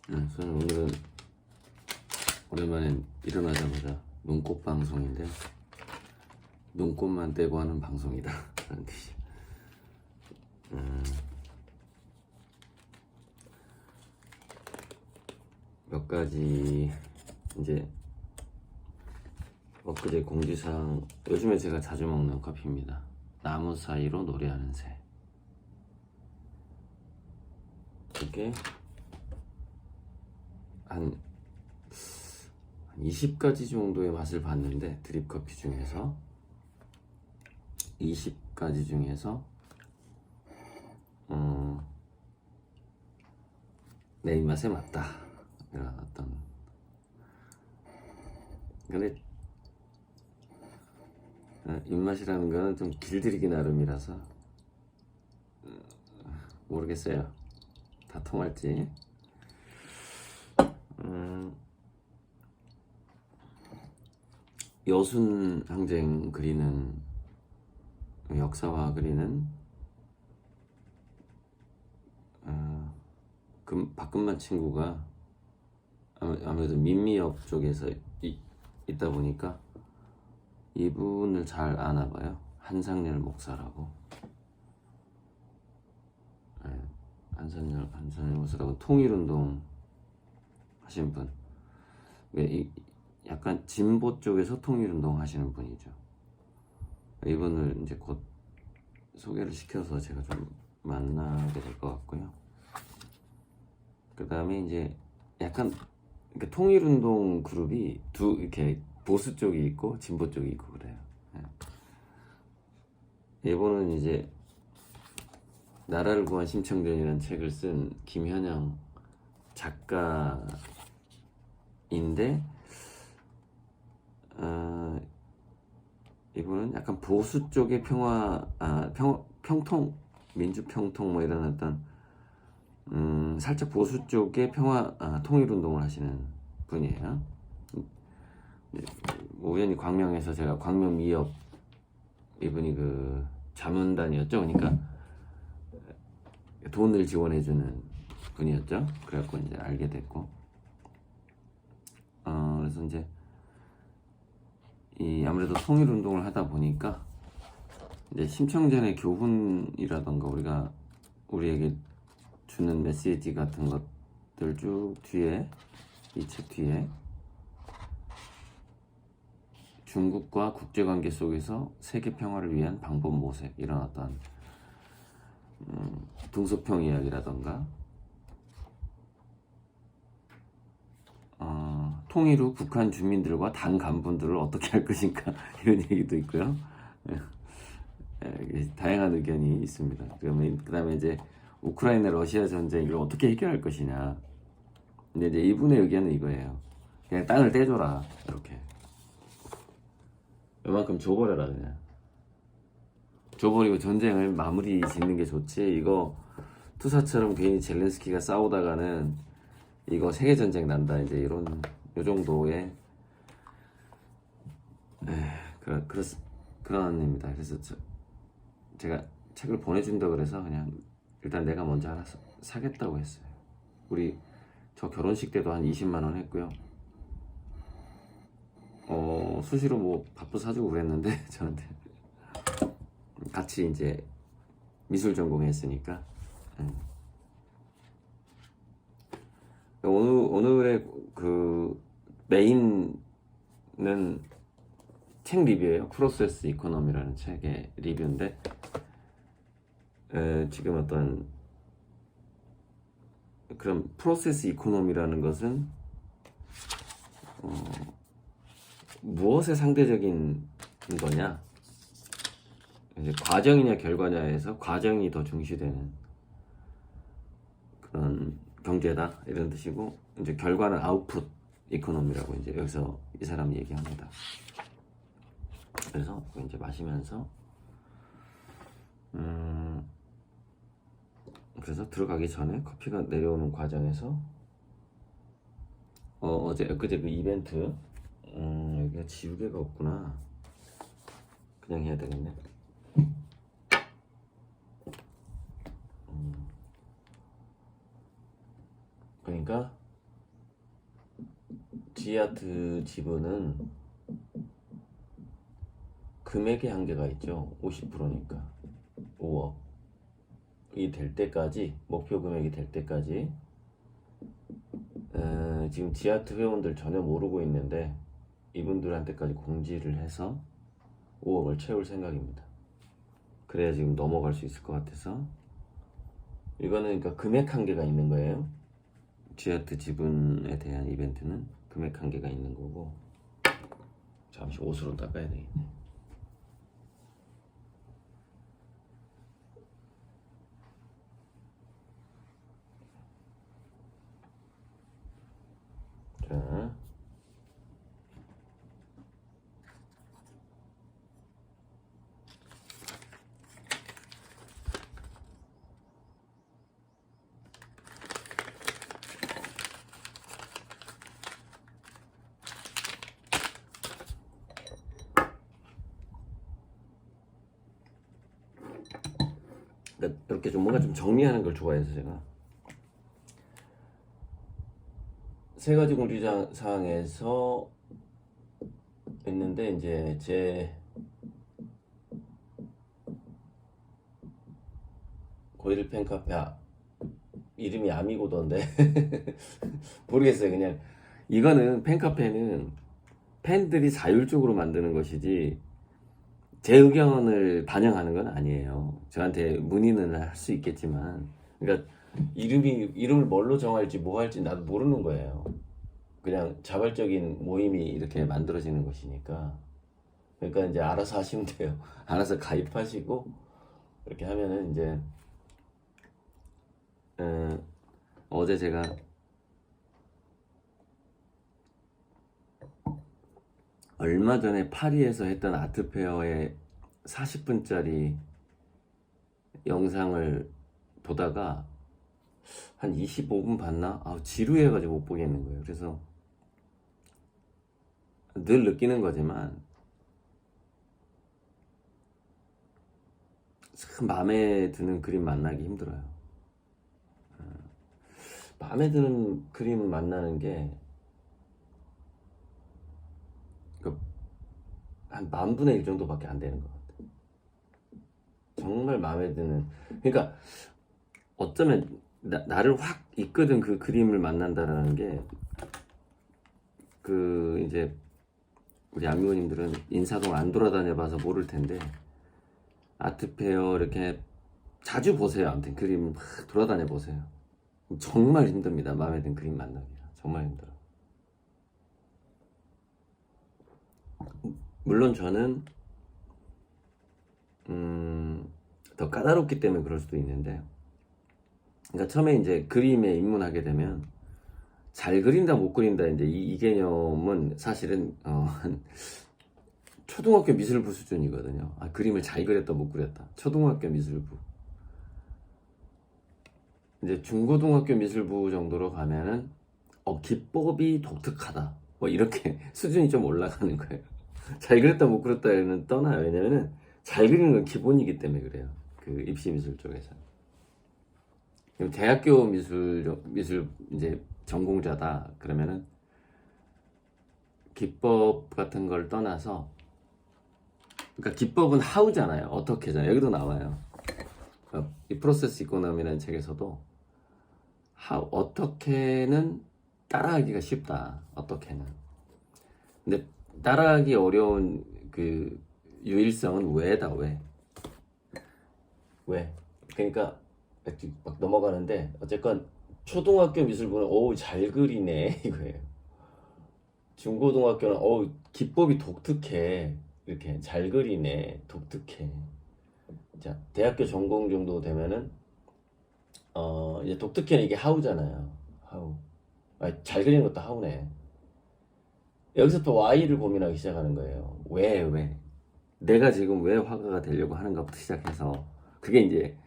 저는 오늘은 오랜만에 일어나자마자 눈꽃 방송인데 눈꽃만 떼고 하는 방송이다 라는 뜻이. 몇 가지 이제 엊그제 공지사항. 요즘에 제가 자주 먹는 커피입니다. 나무 사이로 노래하는 새. 이게 한 20가지 정도의 맛을 봤는데, 드립 커피 중에서 20가지 중에서 내 입맛에 맞다 이런 어떤. 근데 입맛이라는 거는 좀 길들이기 나름이라서 모르겠어요, 다 통할지. 여순 항쟁 그리는, 역사화 그리는 박근만 친구가 아무래도 민미업 쪽에서 있다 보니까 이분을 잘 아나 봐요. 한상렬 목사라고. 한상렬 목사라고 통일운동 하신 분. 약간 진보 쪽에서 통일운동 하시는 분이죠. 이분을 이제 곧 소개를 시켜서 제가 좀 만나게 될 것 같고요. 그 다음에 이제 약간 통일운동 그룹이 이렇게 보수 쪽이 있고 진보 쪽이 있고 그래요. 이분은 이제 나라를 구한 심청전이라는 책을 쓴 김현영 작가인데, 이분은 약간 보수 쪽의 평통, 민주평통 뭐 이런 어떤 살짝 보수 쪽의 통일운동을 하시는 분이에요. 우연히 광명에서 제가 광명미업, 이분이 그 자문단이었죠. 그러니까 돈을 지원해주는 분이었죠. 그래갖고 이제 알게 됐고, 그래서 이제 아무래도 통일운동을 하다 보니까 이제 심청전의 교훈이라던가 우리에게 주는 메시지 같은 것들 쭉 뒤에, 이 책 뒤에 중국과 국제관계 속에서 세계 평화를 위한 방법 모색, 이런 어떤 등소평 이야기라던가, 통일 후 북한 주민들과 당 간부들을 어떻게 할 것인가 이런 얘기도 있고요. 다양한 의견이 있습니다. 그 다음에 이제 우크라이나 러시아 전쟁을 어떻게 해결할 것이냐. 근데 이제 이분의 의견은 이거예요. 그냥 땅을 떼줘라, 이렇게. 이만큼 줘버려라, 그냥. 줘버리고 전쟁을 마무리 짓는 게 좋지. 이거 투사처럼 괜히 젤렌스키가 싸우다가는 이거 세계전쟁 난다, 이제 요 정도의 그런 입니다. 그래서 제가 책을 보내준다 그래서 그냥 일단 내가 먼저 하나 사겠다고 했어요. 저 결혼식 때도 한 20만 원 했고요. 수시로 뭐 밥도 사주고 그랬는데 저한테 같이 이제 미술 전공했으니까. 오늘의 그 메인은 책 리뷰예요. 프로세스 이코노미라는 책의 리뷰인데, 지금 어떤 그런 프로세스 이코노미라는 것은 무엇의 상대적인 거냐, 이제 과정이냐 결과냐에서 과정이 더 중시되는 그런 경제다, 이런 뜻이고, 이제 결과는 아웃풋 이코노미라고 이제 여기서 이 사람이 얘기합니다. 그래서 이제 마시면서 그래서 들어가기 전에 커피가 내려오는 과정에서 엊그제 그 이벤트, 여기가 지우개가 없구나. 그냥 해야 되겠네. 그러니까 G아트 지분은 금액의 한계가 있죠. 50%니까 5억이 될 때까지, 목표 금액이 될 때까지 지금 G아트 회원들 전혀 모르고 있는데 이분들한테까지 공지를 해서 5억을 채울 생각입니다. 그래야 지금 넘어갈 수 있을 것 같아서. 이거는 그러니까 금액 한계가 있는 거예요. G아트 지분에 대한 이벤트는 금액 한계가 있는 거고. 잠시 옷으로 닦아야 되겠네. 자, 그러니까 이렇게 좀 뭔가 좀 정리하는 걸 좋아해서 제가 세 가지 공지사항에서 했는데, 이제 제 고일 팬카페 이름이 아미고던데 모르겠어요. 그냥 이거는 팬카페는 팬들이 자율적으로 만드는 것이지 제 의견을 반영하는 건 아니에요. 저한테 문의는 할 수 있겠지만, 그러니까 이름을 뭘로 정할지 뭐 할지 나도 모르는 거예요. 그냥 자발적인 모임이 이렇게 만들어지는 것이니까. 그러니까 이제 알아서 하시면 돼요. 알아서 가입하시고 이렇게 하면은 이제 어제 제가 얼마 전에 파리에서 했던 아트페어의 40분짜리 영상을 보다가 한 25분 봤나? 지루해가지고 못 보겠는 거예요. 그래서 늘 느끼는 거지만 참 마음에 드는 그림 만나기 힘들어요. 마음에 드는 그림 만나는 게 한 10,000분의 1 정도밖에 안 되는 것 같아요. 정말 마음에 드는, 그러니까 어쩌면 나를 확 이끄는 그 그림을 만난다라는 게, 이제 우리 아미호님들은 인사동 안 돌아다녀봐서 모를 텐데 아트페어 이렇게 자주 보세요. 아무튼 그림 막 돌아다녀 보세요. 정말 힘듭니다. 마음에 드는 그림 만나기가 정말 힘들어. 물론 저는 더 까다롭기 때문에 그럴 수도 있는데, 그러니까 처음에 이제 그림에 입문하게 되면 잘 그린다 못 그린다, 이제 이 개념은 사실은 초등학교 미술부 수준이거든요. 그림을 잘 그렸다 못 그렸다, 초등학교 미술부. 이제 중고등학교 미술부 정도로 가면은 기법이 독특하다, 뭐 이렇게 수준이 좀 올라가는 거예요. 잘 그렸다 못 그렸다는 떠나요. 왜냐면은 잘 그리는 건 기본이기 때문에 그래요. 그 입시 미술 쪽에서. 대학교 미술 이제 전공자다 그러면은 기법 같은 걸 떠나서, 그러니까 기법은 하우잖아요. 어떻게잖아요. 여기도 나와요. 이 프로세스 이코노미라는 책에서도 어떻게는 따라하기가 쉽다. 어떻게는. 근데 따라하기 어려운 그 유일성은 왜다. 왜? 그러니까 막 넘어가는데, 어쨌건 초등학교 미술부는 잘 그리네 이거예요. 중고등학교는 기법이 독특해, 이렇게 잘 그리네, 독특해. 자, 대학교 전공 정도 되면은 이제 독특해는 이게 하우잖아요. 하우. 잘 그리는 것도 하우네. 여기서 또 Y를 고민하기 시작하는 거예요. 왜? 내가 지금 왜 화가가 되려고 하는가부터 시작해서, 그게 이제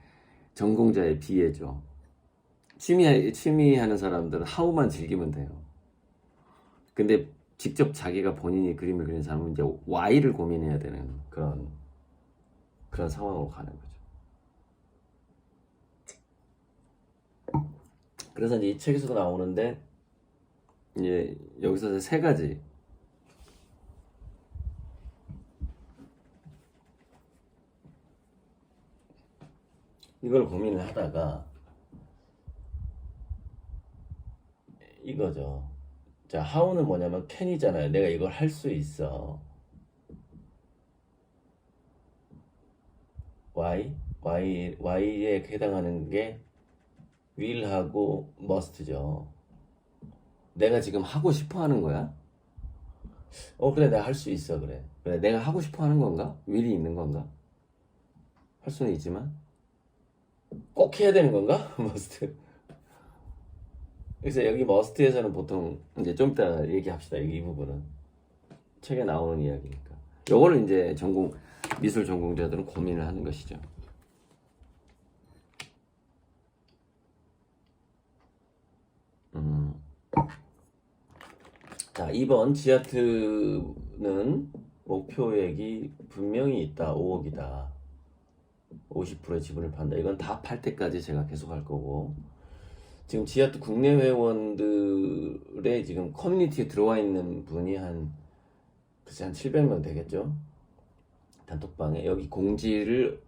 전공자의 비애죠. 취미 하는 사람들은 하우만 즐기면 돼요. 근데 직접 자기가 본인이 그림을 그리는 사람은 이제 Y를 고민해야 되는 그런 상황으로 가는 거죠. 그래서 이제 이 책에서도 나오는데, 이제 여기서 세 가지 이걸 고민을 하다가 이거죠. 자, how는 뭐냐면 can이잖아요. 내가 이걸 할 수 있어. y에 해당하는 게 will하고 must죠. 내가 지금 하고 싶어 하는 거야? 그래, 내가 할 수 있어. 그래, 내가 하고 싶어 하는 건가? will이 있는 건가? 할 수는 있지만 꼭 해야 되는 건가? must. 그래서 여기 must에서는 보통 이제 좀 이따 얘기합시다. 여기 이 부분은 책에 나오는 이야기니까. 요거를 이제 미술 전공자들은 고민을 하는 것이죠. 자, 2번 지하트는 목표액이 분명히 있다. 5억이다. 50%의 지분을 판다. 이건 다 팔 때까지 제가 계속 할 거고, 지금 지하트 국내 회원들의 지금 커뮤니티에 들어와 있는 분이 한 700명 되겠죠. 단톡방에 여기 공지를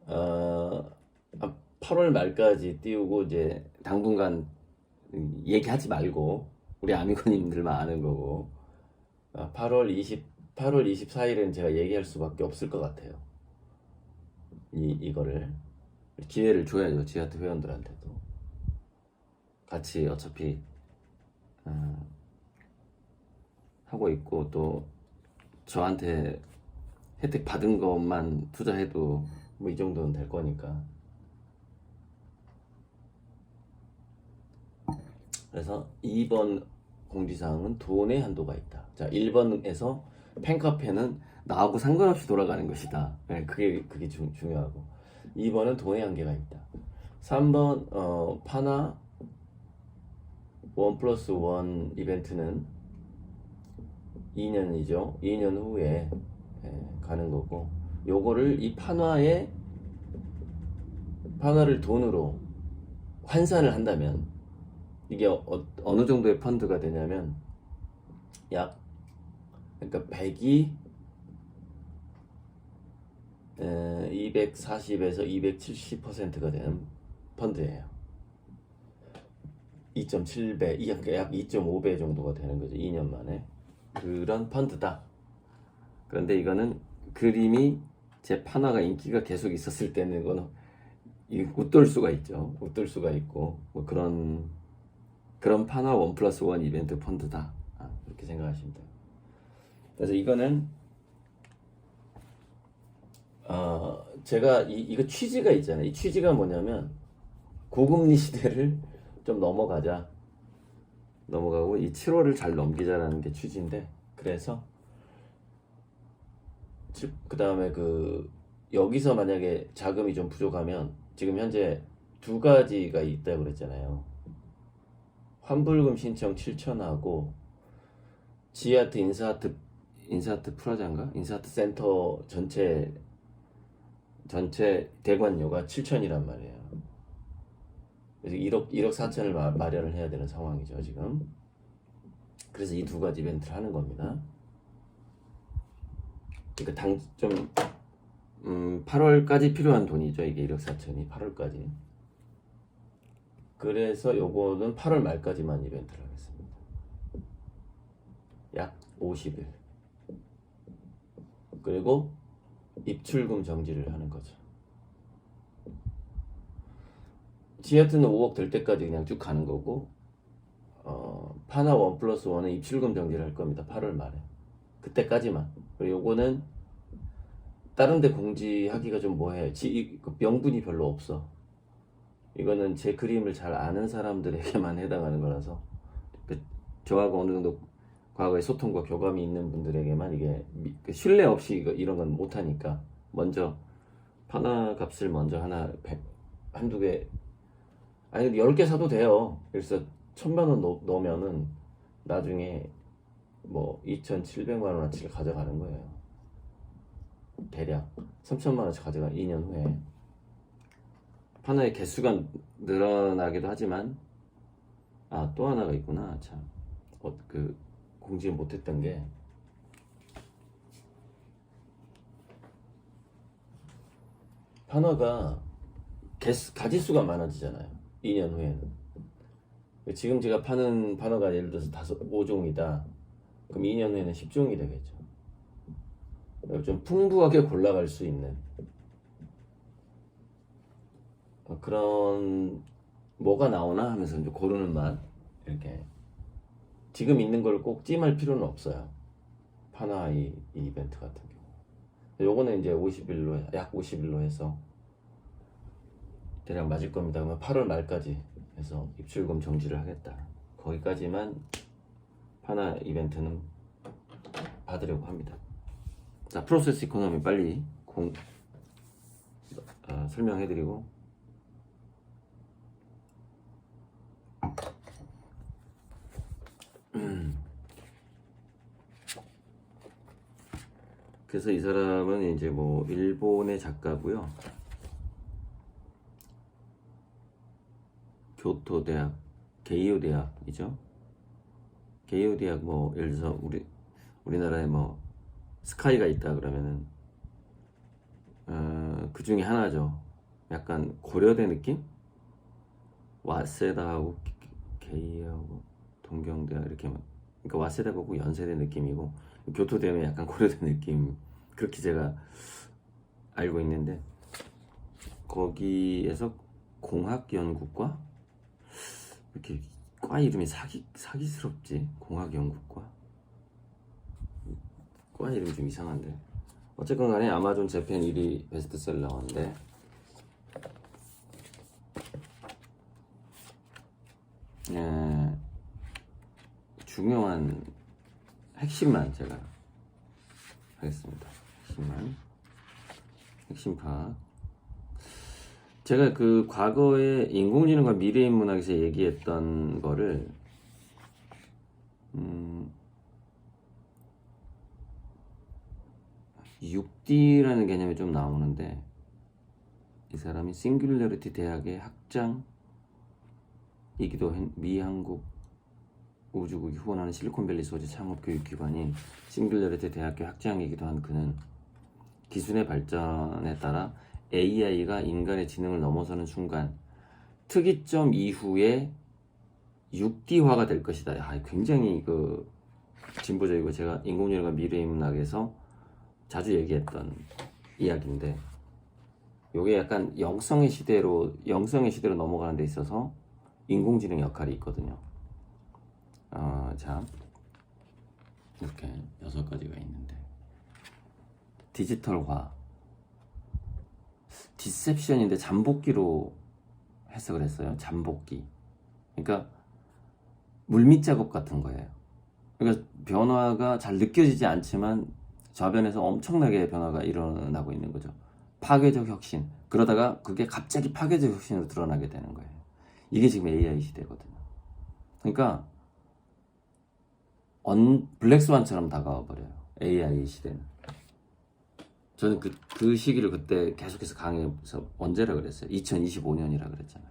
8월 말까지 띄우고 이제 당분간 얘기하지 말고 우리 아미고님들만 아는 거고, 8월 24일은 제가 얘기할 수밖에 없을 것 같아요. 이거를 기회를 줘야죠. 지하트 회원들한테도 같이 어차피 하고 있고, 또 저한테 혜택 받은 것만 투자해도 뭐 이 정도는 될 거니까. 그래서 2번 공지사항은 돈의 한도가 있다. 자, 1번에서 팬카페는 나하고 상관없이 돌아가는 것이다. 네, 그게 중요하고, 2번은 돈의 한계가 있다. 3번 파나 1+1 이벤트는 2년이죠. 2년 후에 가는 거고, 요거를 이 판화를 돈으로 환산을 한다면 이게 어느 정도의 펀드가 되냐면 그러니까 100이 240에서 270%가 되는 펀드예요. 2.7배, 약 2.5배 정도가 되는 거죠. 2년 만에. 그런 펀드다. 그런데 이거는 그림이 제 판화가 인기가 계속 있었을 때는 이거는 웃돌 수가 있죠. 웃돌 수가 있고, 뭐 그런 판화 1+1 이벤트 펀드다. 그렇게 생각하시면 돼요. 그래서 이거는 제가 이거 취지가 있잖아요. 이 취지가 뭐냐면 고금리 시대를 좀 넘어가고 이 7월을 잘 넘기자라는 게 취지인데, 그래서 그 다음에 여기서 만약에 자금이 좀 부족하면 지금 현재 두 가지가 있다고 그랬잖아요. 환불금 신청 7,000하고 지하트 인사아트 프라자인가? 인사아트 센터 전체 대관료가 7,000이란 말이에요. 그래서 1억 4천을 마련을 해야 되는 상황이죠, 지금. 그래서 이 두 가지 이벤트를 하는 겁니다. 그러니까 8월까지 필요한 돈이죠. 이게 1억 4천이 8월까지. 그래서 요거는 8월 말까지만 이벤트를 하겠습니다. 약 50일. 그리고 입출금 정지를 하는 거죠. 지하트는 5억 될 때까지 그냥 쭉 가는 거고, 파나 1+1은 입출금 정지를 할 겁니다. 8월 말에. 그때까지만. 그리고 요거는 다른 데 공지하기가 좀 뭐해. 명분이 별로 없어. 이거는 제 그림을 잘 아는 사람들에게만 해당하는 거라서, 저하고 어느 정도 과거의 소통과 교감이 있는 분들에게만 이게 신뢰 없이 이런 건 못하니까, 먼저 파나 값을 먼저 한두 개, 아니 10개 사도 돼요. 그래서 1,000만 원 넣으면은 나중에 뭐 2,700만 원어치를 가져가는 거예요. 대략 3,000만 원어치 가져가 2년 후에. 파나의 개수가 늘어나기도 하지만 아, 또 하나가 있구나. 참, 그 공지 못했던 게 판화가 가지수가 많아지잖아요. 2년 후에는. 지금 제가 파는 판화가 예를 들어서 5종이다. 그럼 2년 후에는 10종이 되겠죠. 좀 풍부하게 골라갈 수 있는 그런 뭐가 나오나 하면서 이제 고르는 맛. 이렇게 지금 있는 걸 꼭 찜할 필요는 없어요. 파나 이 이벤트 같은 경우. 요거는 이제 50일로 약 50일로 해서 대략 맞을 겁니다. 그러면 8월 말까지 해서 입출금 정지를 하겠다. 거기까지만 파나 이벤트는 받으려고 합니다. 자, 프로세스 이코노미 빨리 설명해드리고 그래서 이 사람은 이제 뭐 일본의 작가고요. 교토 대학, 게이오 대학이죠. 게이오 대학 뭐 예를 들어서 우리나라에 뭐 스카이가 있다 그러면은 그 중에 하나죠. 약간 고려대 느낌? 와세다하고 게이하고 동경대학 이렇게 그러니까 와세다하고 연세대 느낌이고 교토대는 약간 고려대 느낌 그렇게 제가 알고 있는데 거기에서 공학연구과 이렇게 과 이름이 사기스럽지. 공학연구과 과 이름이 좀 이상한데 어쨌건 간에 아마존 재팬 1위 베스트셀러인데 중요한 핵심만 제가 하겠습니다. 핵심 파악. 제가 그 과거에 인공지능과 미래인문학에서 얘기했던 거를 6D라는 개념이 좀 나오는데 이 사람이 싱귤러리티 대학의 학장이기도 미 한국 우주국이 후원하는 실리콘밸리 소재 창업교육기관인 싱귤러리티 대학교 학장이기도 한 그는 기술의 발전에 따라 AI가 인간의 지능을 넘어서는 순간 특이점 이후에 6D화가 될 것이다. 굉장히 그 진보적이고 제가 인공지능과 미래인문학에서 자주 얘기했던 이야기인데 요게 약간 영성의 시대로 넘어가는 데 있어서 인공지능 역할이 있거든요. 자, 이렇게 6가지가 있는데 디지털화, 디셉션인데 잠복기로 해석을 했어요. 잠복기. 그러니까 물밑 작업 같은 거예요. 그러니까 변화가 잘 느껴지지 않지만 저변에서 엄청나게 변화가 일어나고 있는 거죠. 파괴적 혁신. 그러다가 그게 갑자기 파괴적 혁신으로 드러나게 되는 거예요. 이게 지금 AI 시대거든요. 그러니까 블랙스완처럼 다가와 버려요. AI 시대는. 저는 그 시기를 그때 계속해서 강의에서 언제라 그랬어요? 2025년이라 그랬잖아요.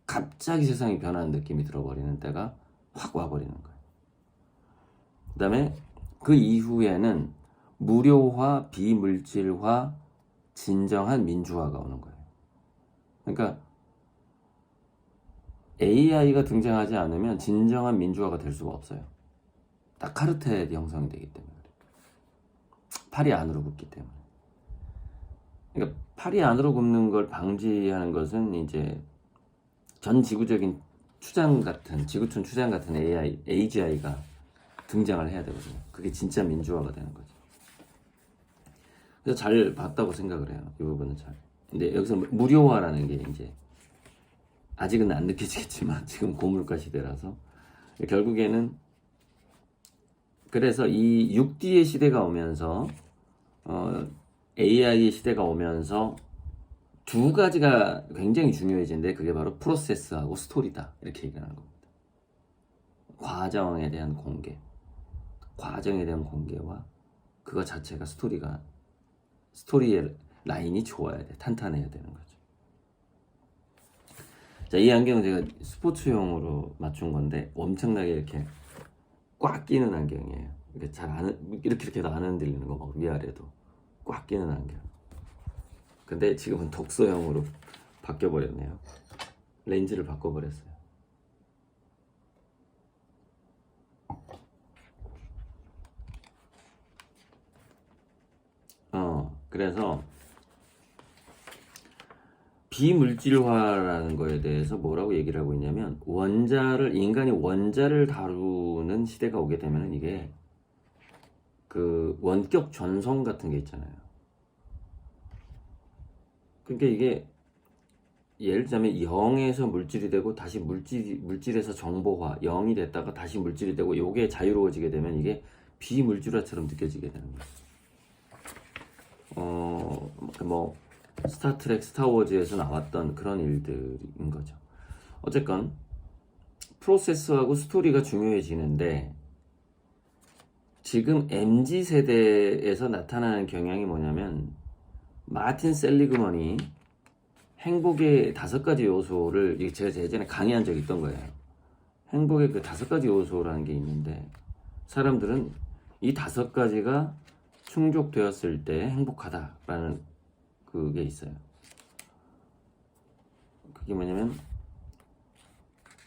갑자기 세상이 변하는 느낌이 들어버리는 때가 확 와버리는 거예요. 그 다음에 그 이후에는 무료화, 비물질화, 진정한 민주화가 오는 거예요. 그러니까 AI가 등장하지 않으면 진정한 민주화가 될 수가 없어요. 딱 카르텔이 형성이 되기 때문에 그래요. 팔이 안으로 굽기 때문에. 그러니까 팔이 안으로 굽는 걸 방지하는 것은 이제 전 지구적인 지구촌 추장 같은 AGI가 등장을 해야 되거든요. 그게 진짜 민주화가 되는 거죠. 그래서 잘 봤다고 생각을 해요. 이 부분은 잘. 근데 여기서 무료화라는 게 이제 아직은 안 느껴지겠지만 지금 고물가 시대라서 결국에는 그래서 이 6D의 시대가 오면서 AI의 시대가 오면서 두 가지가 굉장히 중요해지는데 그게 바로 프로세스하고 스토리다 이렇게 얘기하는 겁니다. 과정에 대한 공개와 그거 자체가 스토리의 라인이 좋아야 돼. 탄탄해야 되는 거죠. 자, 이 안경은 제가 스포츠용으로 맞춘 건데 엄청나게 이렇게 꽉 끼는 안경이에요. 이렇게 이렇게 해도 안 흔들리는 거, 막 위아래도 꽉 끼는 안경. 근데 지금은 독서형으로 바뀌어버렸네요. 렌즈를 바꿔버렸어요. 그래서 비물질화라는 거에 대해서 뭐라고 얘기를 하고 있냐면, 인간이 원자를 다루는 시대가 오게 되면 이게 그 원격 전송 같은 게 있잖아요. 그러니까 이게 예를 들자면 0에서 물질이 되고 다시 물질에서 정보화, 0이 됐다가 다시 물질이 되고, 요게 자유로워지게 되면 이게 비물질화처럼 느껴지게 되는 거예요. 뭐 스타트렉, 스타워즈에서 나왔던 그런 일들인 거죠. 어쨌건 프로세스하고 스토리가 중요해지는데, 지금 MZ세대에서 나타나는 경향이 뭐냐면, 마틴 셀리그먼이 행복의 5가지 요소를, 제가 예전에 강의한 적이 있던 거예요. 행복의 그 5가지 요소라는 게 있는데, 사람들은 이 5가지가 충족되었을 때 행복하다라는 그게 있어요. 그게 뭐냐면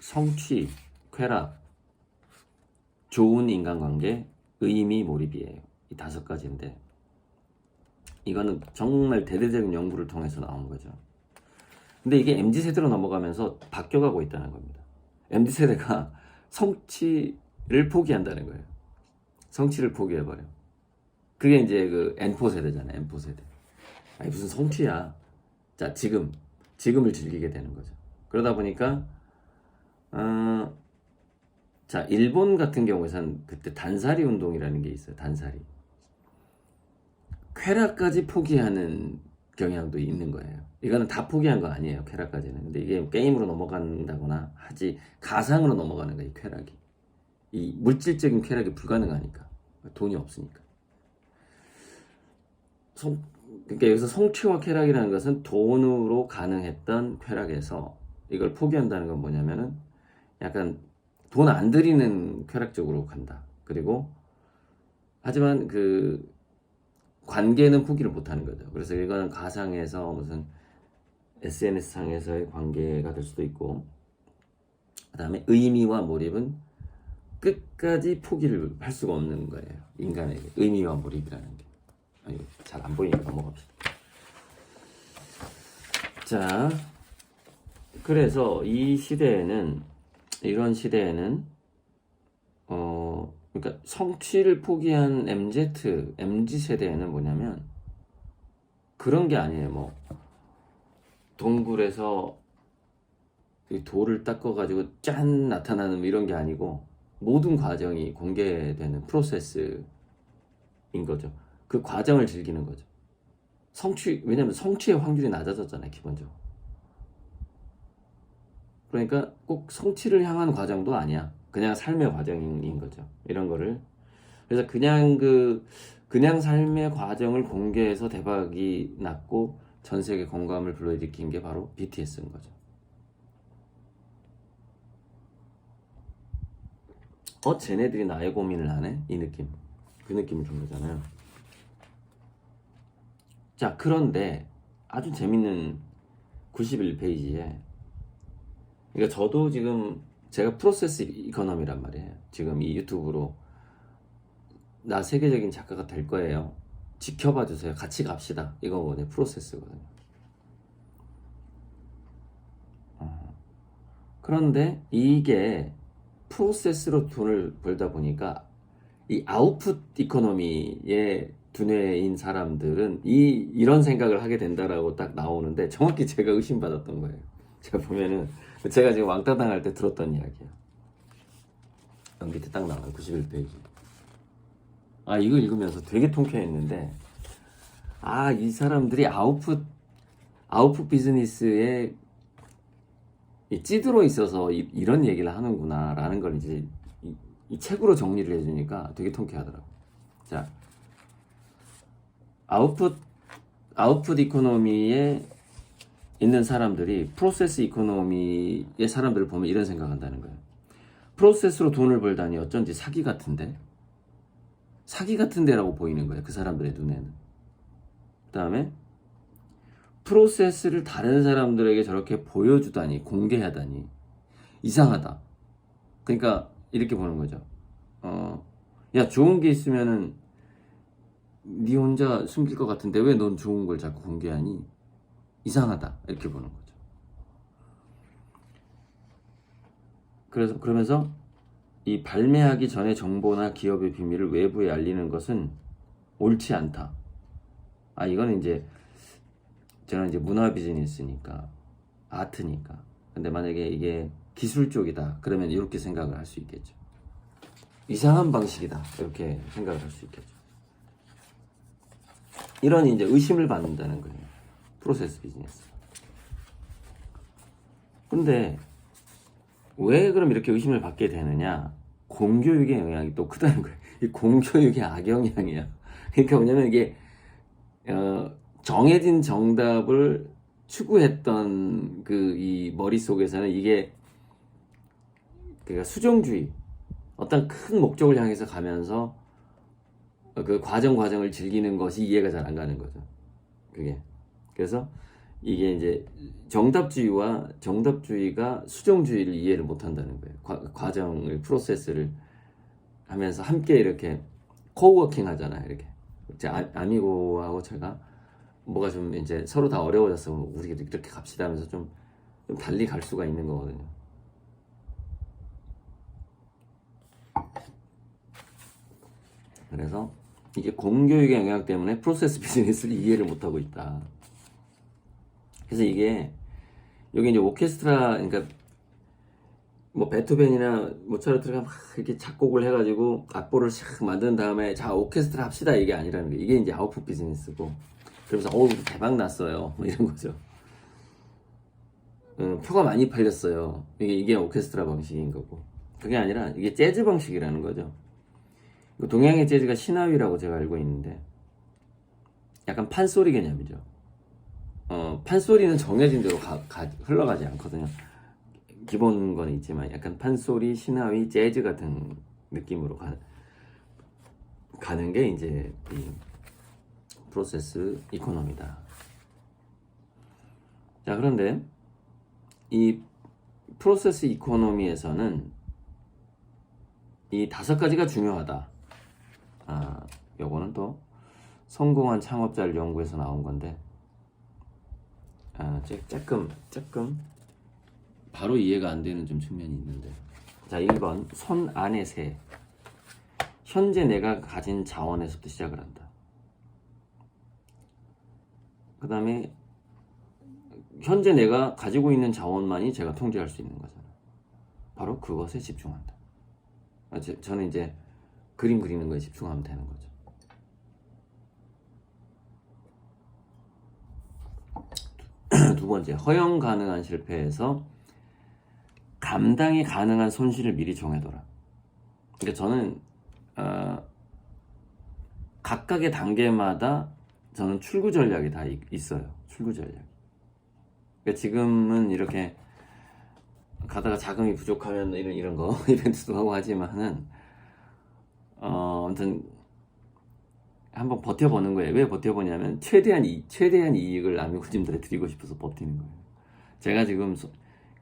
성취, 쾌락, 좋은 인간관계, 의미, 몰입이에요. 이 5가지인데, 이거는 정말 대대적인 연구를 통해서 나온 거죠. 근데 이게 MZ세대로 넘어가면서 바뀌어가고 있다는 겁니다. MZ세대가 성취를 포기한다는 거예요. 성취를 포기해버려. 그게 이제 그 N4 세대잖아요. N4 세대. 아니, 무슨 성취야. 자, 지금을 즐기게 되는 거죠. 그러다 보니까, 자, 일본 같은 경우에선 그때 단사리 운동이라는 게 있어요. 단사리. 쾌락까지 포기하는 경향도 있는 거예요. 이거는 다 포기한 거 아니에요. 쾌락까지는. 근데 이게 게임으로 넘어간다거나 하지, 가상으로 넘어가는 거예요. 이 쾌락이. 이 물질적인 쾌락이 불가능하니까. 돈이 없으니까. 그러니까 여기서 성취와 쾌락이라는 것은 돈으로 가능했던 쾌락에서 이걸 포기한다는 건 뭐냐면은 약간 돈 안 들이는 쾌락 쪽으로 간다. 그리고 하지만 그 관계는 포기를 못 하는 거죠. 그래서 이거는 가상에서 무슨 SNS 상에서의 관계가 될 수도 있고, 그 다음에 의미와 몰입은 끝까지 포기를 할 수가 없는 거예요. 인간에게 의미와 몰입이라는 게. 잘 안 보이니까 넘어갑시다. 자, 그래서 이런 시대에는 그러니까 성취를 포기한 MZ 세대에는 뭐냐면 그런 게 아니에요. 뭐 동굴에서 이 돌을 닦아가지고 짠 나타나는 이런 게 아니고, 모든 과정이 공개되는 프로세스인 거죠. 그 과정을 즐기는 거죠. 왜냐면 성취의 확률이 낮아졌잖아요, 기본적으로. 그러니까 꼭 성취를 향한 과정도 아니야. 그냥 삶의 과정인 거죠. 이런 거를. 그래서 그냥 삶의 과정을 공개해서 대박이 났고 전 세계 공감을 불러일으킨 게 바로 BTS인 거죠. 쟤네들이 나의 고민을 하네? 이 느낌. 그 느낌을 준 거잖아요. 자, 그런데 아주 재밌는 91페이지에, 그러니까 저도 지금 제가 프로세스 이코노미란 말이에요. 지금 이 유튜브로 나 세계적인 작가가 될 거예요. 지켜봐 주세요. 같이 갑시다. 이거거든요. 프로세스거든요. 그런데 이게 프로세스로 돈을 벌다 보니까 이 아웃풋 이코노미에 두뇌인 사람들은 이런 생각을 하게 된다라고 딱 나오는데, 정확히 제가 의심받았던 거예요. 제가 보면은 제가 지금 왕따당 할 때 들었던 이야기예요. 여기 밑에 딱 나와요. 91페이지. 이거 읽으면서 되게 통쾌했는데, 이 사람들이 아웃풋 비즈니스에 찌들어 있어서 이런 얘기를 하는구나 라는 걸 이제 이 책으로 정리를 해주니까 되게 통쾌하더라고요. 자, 아웃풋 이코노미의 있는 사람들이 프로세스 이코노미의 사람들을 보면 이런 생각한다는 거예요. 프로세스로 돈을 벌다니 어쩐지 사기 같은데? 사기 같은데라고 보이는 거예요. 그 사람들의 눈에는. 그 다음에 프로세스를 다른 사람들에게 저렇게 보여주다니, 공개하다니 이상하다. 그러니까 이렇게 보는 거죠. 야, 좋은 게 있으면은 네 혼자 숨길 것 같은데 왜 넌 좋은 걸 자꾸 공개하니? 이상하다. 이렇게 보는 거죠. 그러면서 이 발매하기 전에 정보나 기업의 비밀을 외부에 알리는 것은 옳지 않다. 이거는 이제 저는 이제 문화 비즈니스니까, 아트니까. 근데 만약에 이게 기술 쪽이다, 그러면 이렇게 생각을 할 수 있겠죠. 이상한 방식이다, 이렇게 생각을 할 수 있겠죠. 이런 이제 의심을 받는다는 거예요. 프로세스 비즈니스. 근데 왜 그럼 이렇게 의심을 받게 되느냐? 공교육의 영향이 또 크다는 거예요. 이 공교육의 악영향이야. 그러니까 뭐냐면 이게 정해진 정답을 추구했던 그 이 머릿속에서는 이게 그러니까 수종주의, 어떤 큰 목적을 향해서 가면서 그 과정을 즐기는 것이 이해가 잘 안 가는 거죠. 그게. 그래서 이게 이제 정답주의가 수종주의를 이해를 못 한다는 거예요. 과정을, 프로세스를 하면서 함께 이렇게 코워킹 하잖아요. 이렇게. 제 아미고하고 제가 뭐가 좀 이제 서로 다 어려워졌어. 우리 이렇게 갑시다 하면서 좀 달리 갈 수가 있는 거거든요. 그래서 이게 공교육의 영향 때문에 프로세스 비즈니스를 이해를 못하고 있다. 그래서 이게 여기 이제 오케스트라, 그러니까 뭐 베토벤이나 모차르트가 막 이렇게 작곡을 해가지고 악보를 샥 만든 다음에 자 오케스트라 합시다, 이게 아니라는 게, 이게 이제 아웃풋 비즈니스고, 그러면서 대박 났어요, 뭐 이런 거죠. 표가 많이 팔렸어요. 이게 오케스트라 방식인 거고, 그게 아니라 이게 재즈 방식이라는 거죠. 동양의 재즈가 시나위라고 제가 알고 있는데 약간 판소리 개념이죠. 판소리는 정해진 대로 흘러가지 않거든요. 기본 건 있지만 약간 판소리, 시나위, 재즈 같은 느낌으로 가는 게 이제 이 프로세스 이코노미다. 자, 그런데 이 프로세스 이코노미에서는 이 5가지가 중요하다. 요거는 또 성공한 창업자를 연구해서 나온 건데, 조금 바로 이해가 안 되는 좀 측면이 있는데. 자, 1번 손 안의 새. 현재 내가 가진 자원에서부터 시작을 한다. 그 다음에 현재 내가 가지고 있는 자원만이 제가 통제할 수 있는 거잖아요. 바로 그것에 집중한다. 저는 이제 그림 그리는 거에 집중하면 되는 거죠. 두 번째, 허용 가능한 실패에서 감당이 가능한 손실을 미리 정해둬라. 그러니까 저는 각각의 단계마다 저는 출구 전략이 다 있어요. 출구 전략. 그러니까 지금은 이렇게 가다가 자금이 부족하면 이런 거 이벤트도 하고 하지만은 아무튼 한번 버텨보는 거예요. 왜 버텨보냐면 최대한 이익을 아미고님들에 드리고 싶어서 버티는 거예요. 제가 지금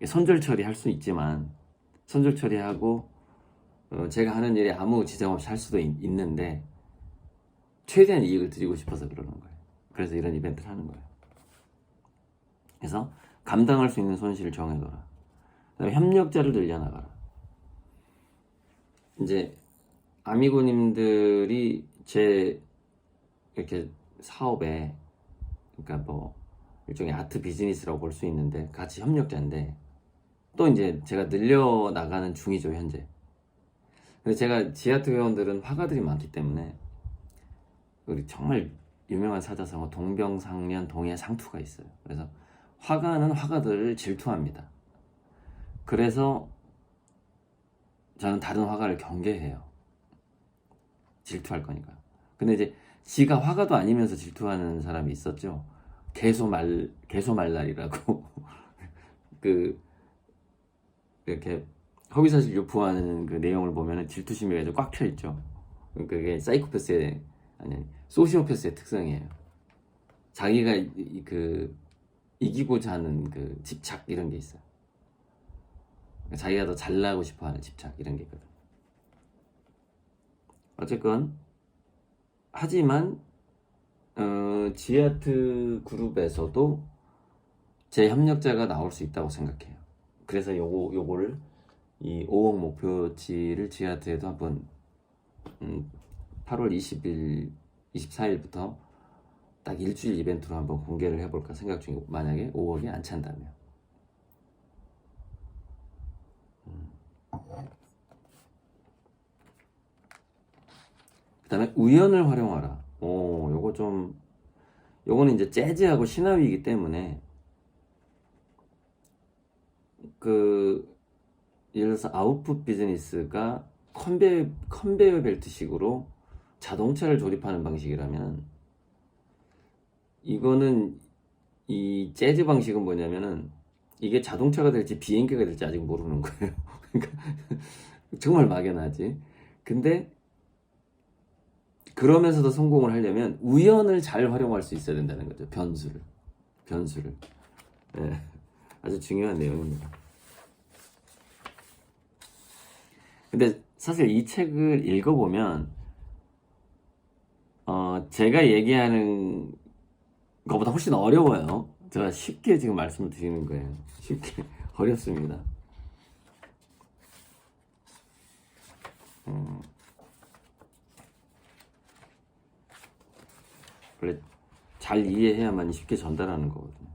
손절 처리할 수 있지만, 손절 처리하고 제가 하는 일에 아무 지장 없이 할 수도 있는데 최대한 이익을 드리고 싶어서 그러는 거예요. 그래서 이런 이벤트를 하는 거예요. 그래서 감당할 수 있는 손실을 정해둬라. 그다음에 협력자를 늘려나가라. 이제 아미고님들이 제 이렇게 사업에, 그러니까 뭐 일종의 아트 비즈니스라고 볼 수 있는데 같이 협력자인데, 또 이제 제가 늘려나가는 중이죠, 현재. 근데 제가 지아트 회원들은 화가들이 많기 때문에, 우리 정말 유명한 사자성어 동병상련, 동해상투가 있어요. 그래서 화가는 화가들을 질투합니다. 그래서 저는 다른 화가를 경계해요. 질투할 거니까. 근데 이제 지가 화가도 아니면서 질투하는 사람이 있었죠. 개소말날이라고 그 이렇게 허위사실 유포하는 그 내용을 보면은 질투심이 아주 꽉 차 있죠. 그게 사이코패스의 아니 소시오패스의 특성이에요. 자기가 그 이기고자 하는 그 집착 이런 게 있어요. 자기가 더 잘나고 싶어하는 집착 이런 게 있거든. 어쨌건 하지만 지하트 그룹에서도 제 협력자가 나올 수 있다고 생각해요. 그래서 요거를 이 5억 목표치를 지하트에도 한번 8월 20일, 24일부터 딱 일주일 이벤트로 한번 공개를 해볼까 생각 중이고, 만약에 5억이 안 찬다면. 그 다음에 우연을 활용하라. 요거는 이제 재즈하고 시나위이기 때문에 예를 들어서 아웃풋 비즈니스가 컨베이어 벨트식으로 자동차를 조립하는 방식이라면, 이거는 이 재즈 방식은 뭐냐면은 이게 자동차가 될지 비행기가 될지 아직 모르는 거예요. 그러니까 정말 막연하지. 근데 그러면서도 성공을 하려면 우연을 잘 활용할 수 있어야 된다는 거죠. 변수를. 네, 아주 중요한 내용입니다. 근데 사실 이 책을 읽어보면 제가 얘기하는 것보다 훨씬 어려워요. 제가 쉽게 지금 말씀을 드리는 거예요. 쉽게 어렵습니다. 원래 잘 이해해야만 쉽게 전달하는 거거든요.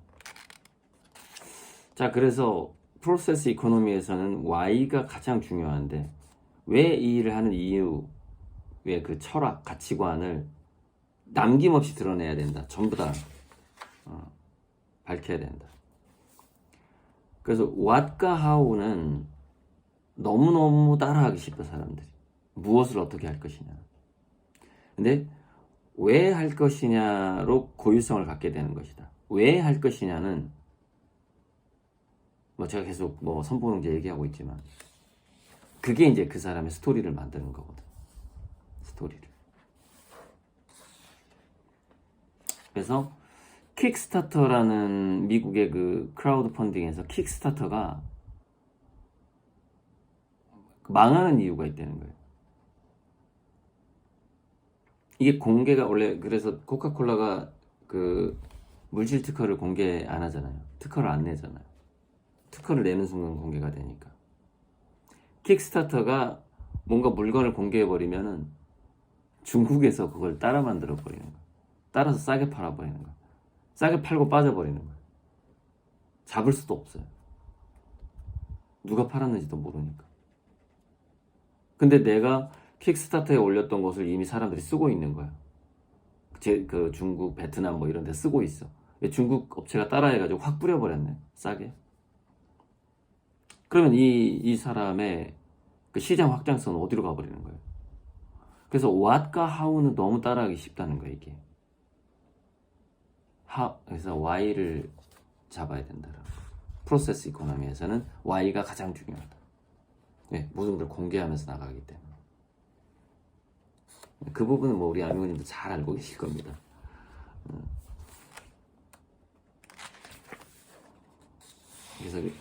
자, 그래서 프로세스 이코노미에서는 Y가 가장 중요한데, 왜 이 일을 하는 이유의 그 철학, 가치관을 남김없이 드러내야 된다. 전부 다 밝혀야 된다. 그래서 What과 How는 너무너무 따라하기 쉽다, 사람들이. 무엇을 어떻게 할 것이냐. 근데 왜 할 것이냐로 고유성을 갖게 되는 것이다. 왜 할 것이냐는 제가 계속 선보능제 얘기하고 있지만, 그게 이제 그 사람의 스토리를 만드는 거거든. 스토리를. 그래서 킥스타터라는 미국의 그 크라우드 펀딩에서 킥스타터가 망하는 이유가 있다는 거예요. 이게 공개가 원래, 그래서 코카콜라가 그 물질 특허를 공개 안 하잖아요. 특허를 안 내잖아요. 특허를 내는 순간 공개가 되니까. 킥스타터가 뭔가 물건을 공개해버리면은 중국에서 그걸 따라 만들어 버리는 거야. 따라서 싸게 팔아버리는 거야. 싸게 팔고 빠져버리는 거야. 잡을 수도 없어요. 누가 팔았는지도 모르니까. 근데 내가 킥스타터에 올렸던 것을 이미 사람들이 쓰고 있는 거야. 그 중국, 베트남 이런 데 쓰고 있어. 중국 업체가 따라해가지고 확 뿌려버렸네. 싸게. 그러면 이 사람의 그 시장 확장성은 어디로 가버리는 거예요? 그래서 What과 How는 너무 따라하기 쉽다는 거예요, 이게. 그래서 Y를 잡아야 된다라고. 프로세스 이코노미에서는 Y가 가장 중요하다. 네, 모든 걸 공개하면서 나가기 때문에. 그 부분은 우리 아미고님도 잘 알고 계실 겁니다.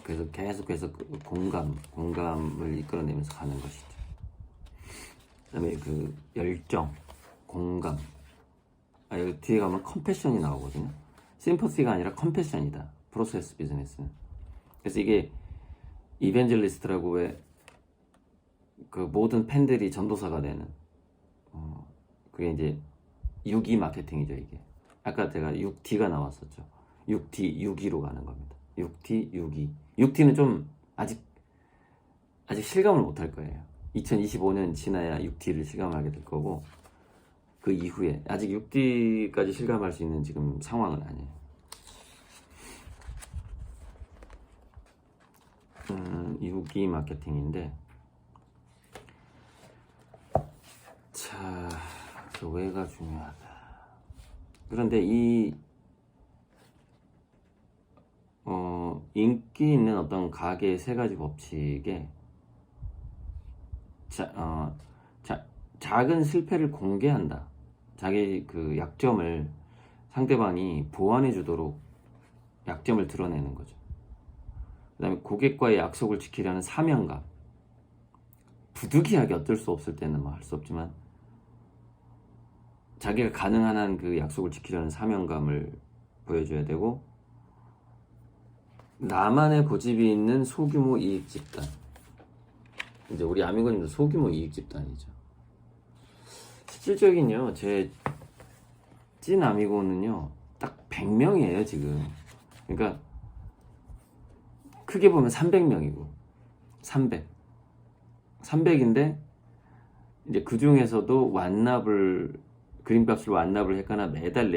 그래서 계속해서 공감을 이끌어내면서 가는 것이죠. 그다음에 그 열정, 공감. 여기 뒤에 가면 컴패션이 나오거든요. 심퍼시가 아니라 컴패션이다. 프로세스 비즈니스는. 그래서 이게 이벤젤리스트라고 왜 그 모든 팬들이 전도사가 되는 그게 이제 6E 마케팅이죠, 이게. 아까 제가 6D가 나왔었죠. 6D, 6E로 가는 겁니다. 6D, 6E. 6D는 좀 아직 실감을 못 할 거예요. 2025년 지나야 6D를 실감하게 될 거고, 그 이후에 아직 6D까지 실감할 수 있는 지금 상황은 아니에요. 6E 마케팅인데, 자, 그 왜가 중요하다. 그런데 이 인기 있는 어떤 가게의 세 가지 법칙에 작은 실패를 공개한다. 자기 그 약점을 상대방이 보완해 주도록 약점을 드러내는 거죠. 그 다음에 고객과의 약속을 지키려는 사명감. 부득이하게 어쩔 수 없을 때는 뭐 할 수 없지만 자기가 가능한 한 그 약속을 지키려는 사명감을 보여줘야 되고, 나만의 고집이 있는 소규모 이익 집단. 이제 우리 아미고님도 소규모 이익 집단이죠. 실질적인요, 제 찐 아미고는요 딱 100명이에요 지금. 그러니까 크게 보면 300명이고 300인데 이제 그 중에서도 완납을, 그림값을 완납을 했거나 매달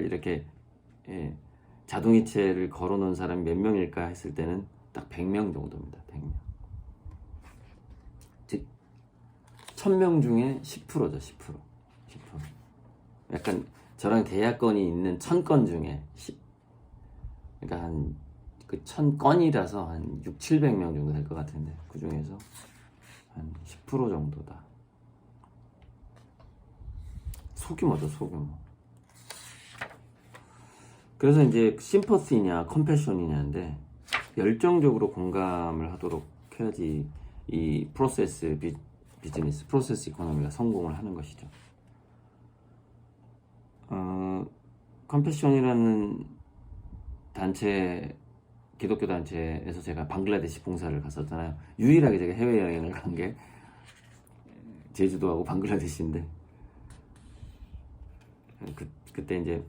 이렇게 자동이체를 걸어놓은 사람이 몇 명일까 했을 때는 딱 100명 정도입니다. 100명. 즉 1000명 중에 10%죠. 10%. 약간 저랑 계약건이 있는 1000건 중에 10. 그러니까 한 그 1000건이라서 한 6, 700명 정도 될 것 같은데 그 중에서 한 10% 정도다. 소규모죠, 소규모. 그래서 이제 심퍼시냐 컴패션이냐인데, 열정적으로 공감을 하도록 해야지 이 비즈니스 프로세스 이코노미가 성공을 하는 것이죠. 컴패션이라는 단체, 기독교 단체에서 제가 방글라데시 봉사를 갔었잖아요. 유일하게 제가 해외여행을 간 게 제주도하고 방글라데시인데, 그때 이제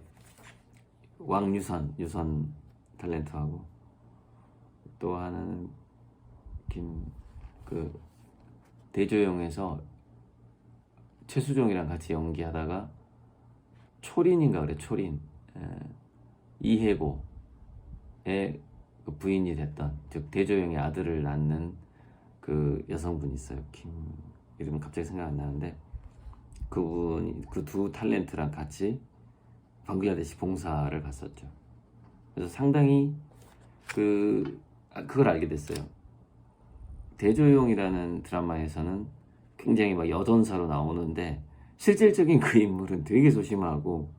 유선 탤런트하고 또 하나는 대조영에서 최수종이랑 같이 연기하다가 초린인가 그래, 초린. 이혜고의 그 부인이 됐던, 즉 대조영의 아들을 낳는 그 여성분이 있어요. 이름은 갑자기 생각 안 나는데, 그분이 그 두 탤런트랑 같이 방글라데시 봉사를 갔었죠. 그래서 상당히 그걸 알게 됐어요. 대조영이라는 드라마에서는 굉장히 막 여전사로 나오는데, 실질적인 그 인물은 되게 소심하고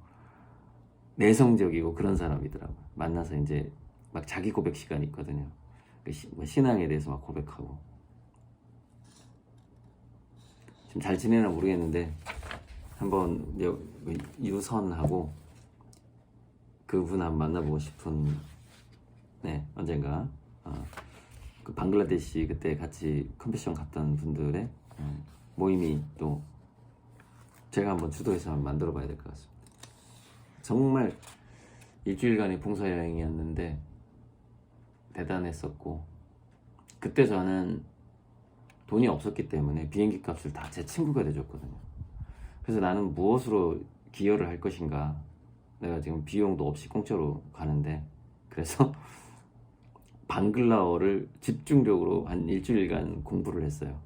내성적이고 그런 사람이더라고요. 만나서 이제 막 자기 고백 시간이 있거든요. 신앙에 대해서 막 고백하고. 지금 잘 지내나 모르겠는데 한번 유선하고 그분 한번 만나보고 싶은, 언젠가 그 방글라데시 그때 같이 컴패션 갔던 분들의 모임이 또 제가 한번 주도해서 한번 만들어 봐야 될 것 같습니다. 정말 일주일간의 봉사여행이었는데 대단했었고, 그때 저는 돈이 없었기 때문에 비행기 값을 다 제 친구가 내줬거든요. 그래서 나는 무엇으로 기여를 할 것인가, 내가 지금 비용도 없이 공짜로 가는데, 그래서 방글라어를 집중적으로 한 일주일간 공부를 했어요.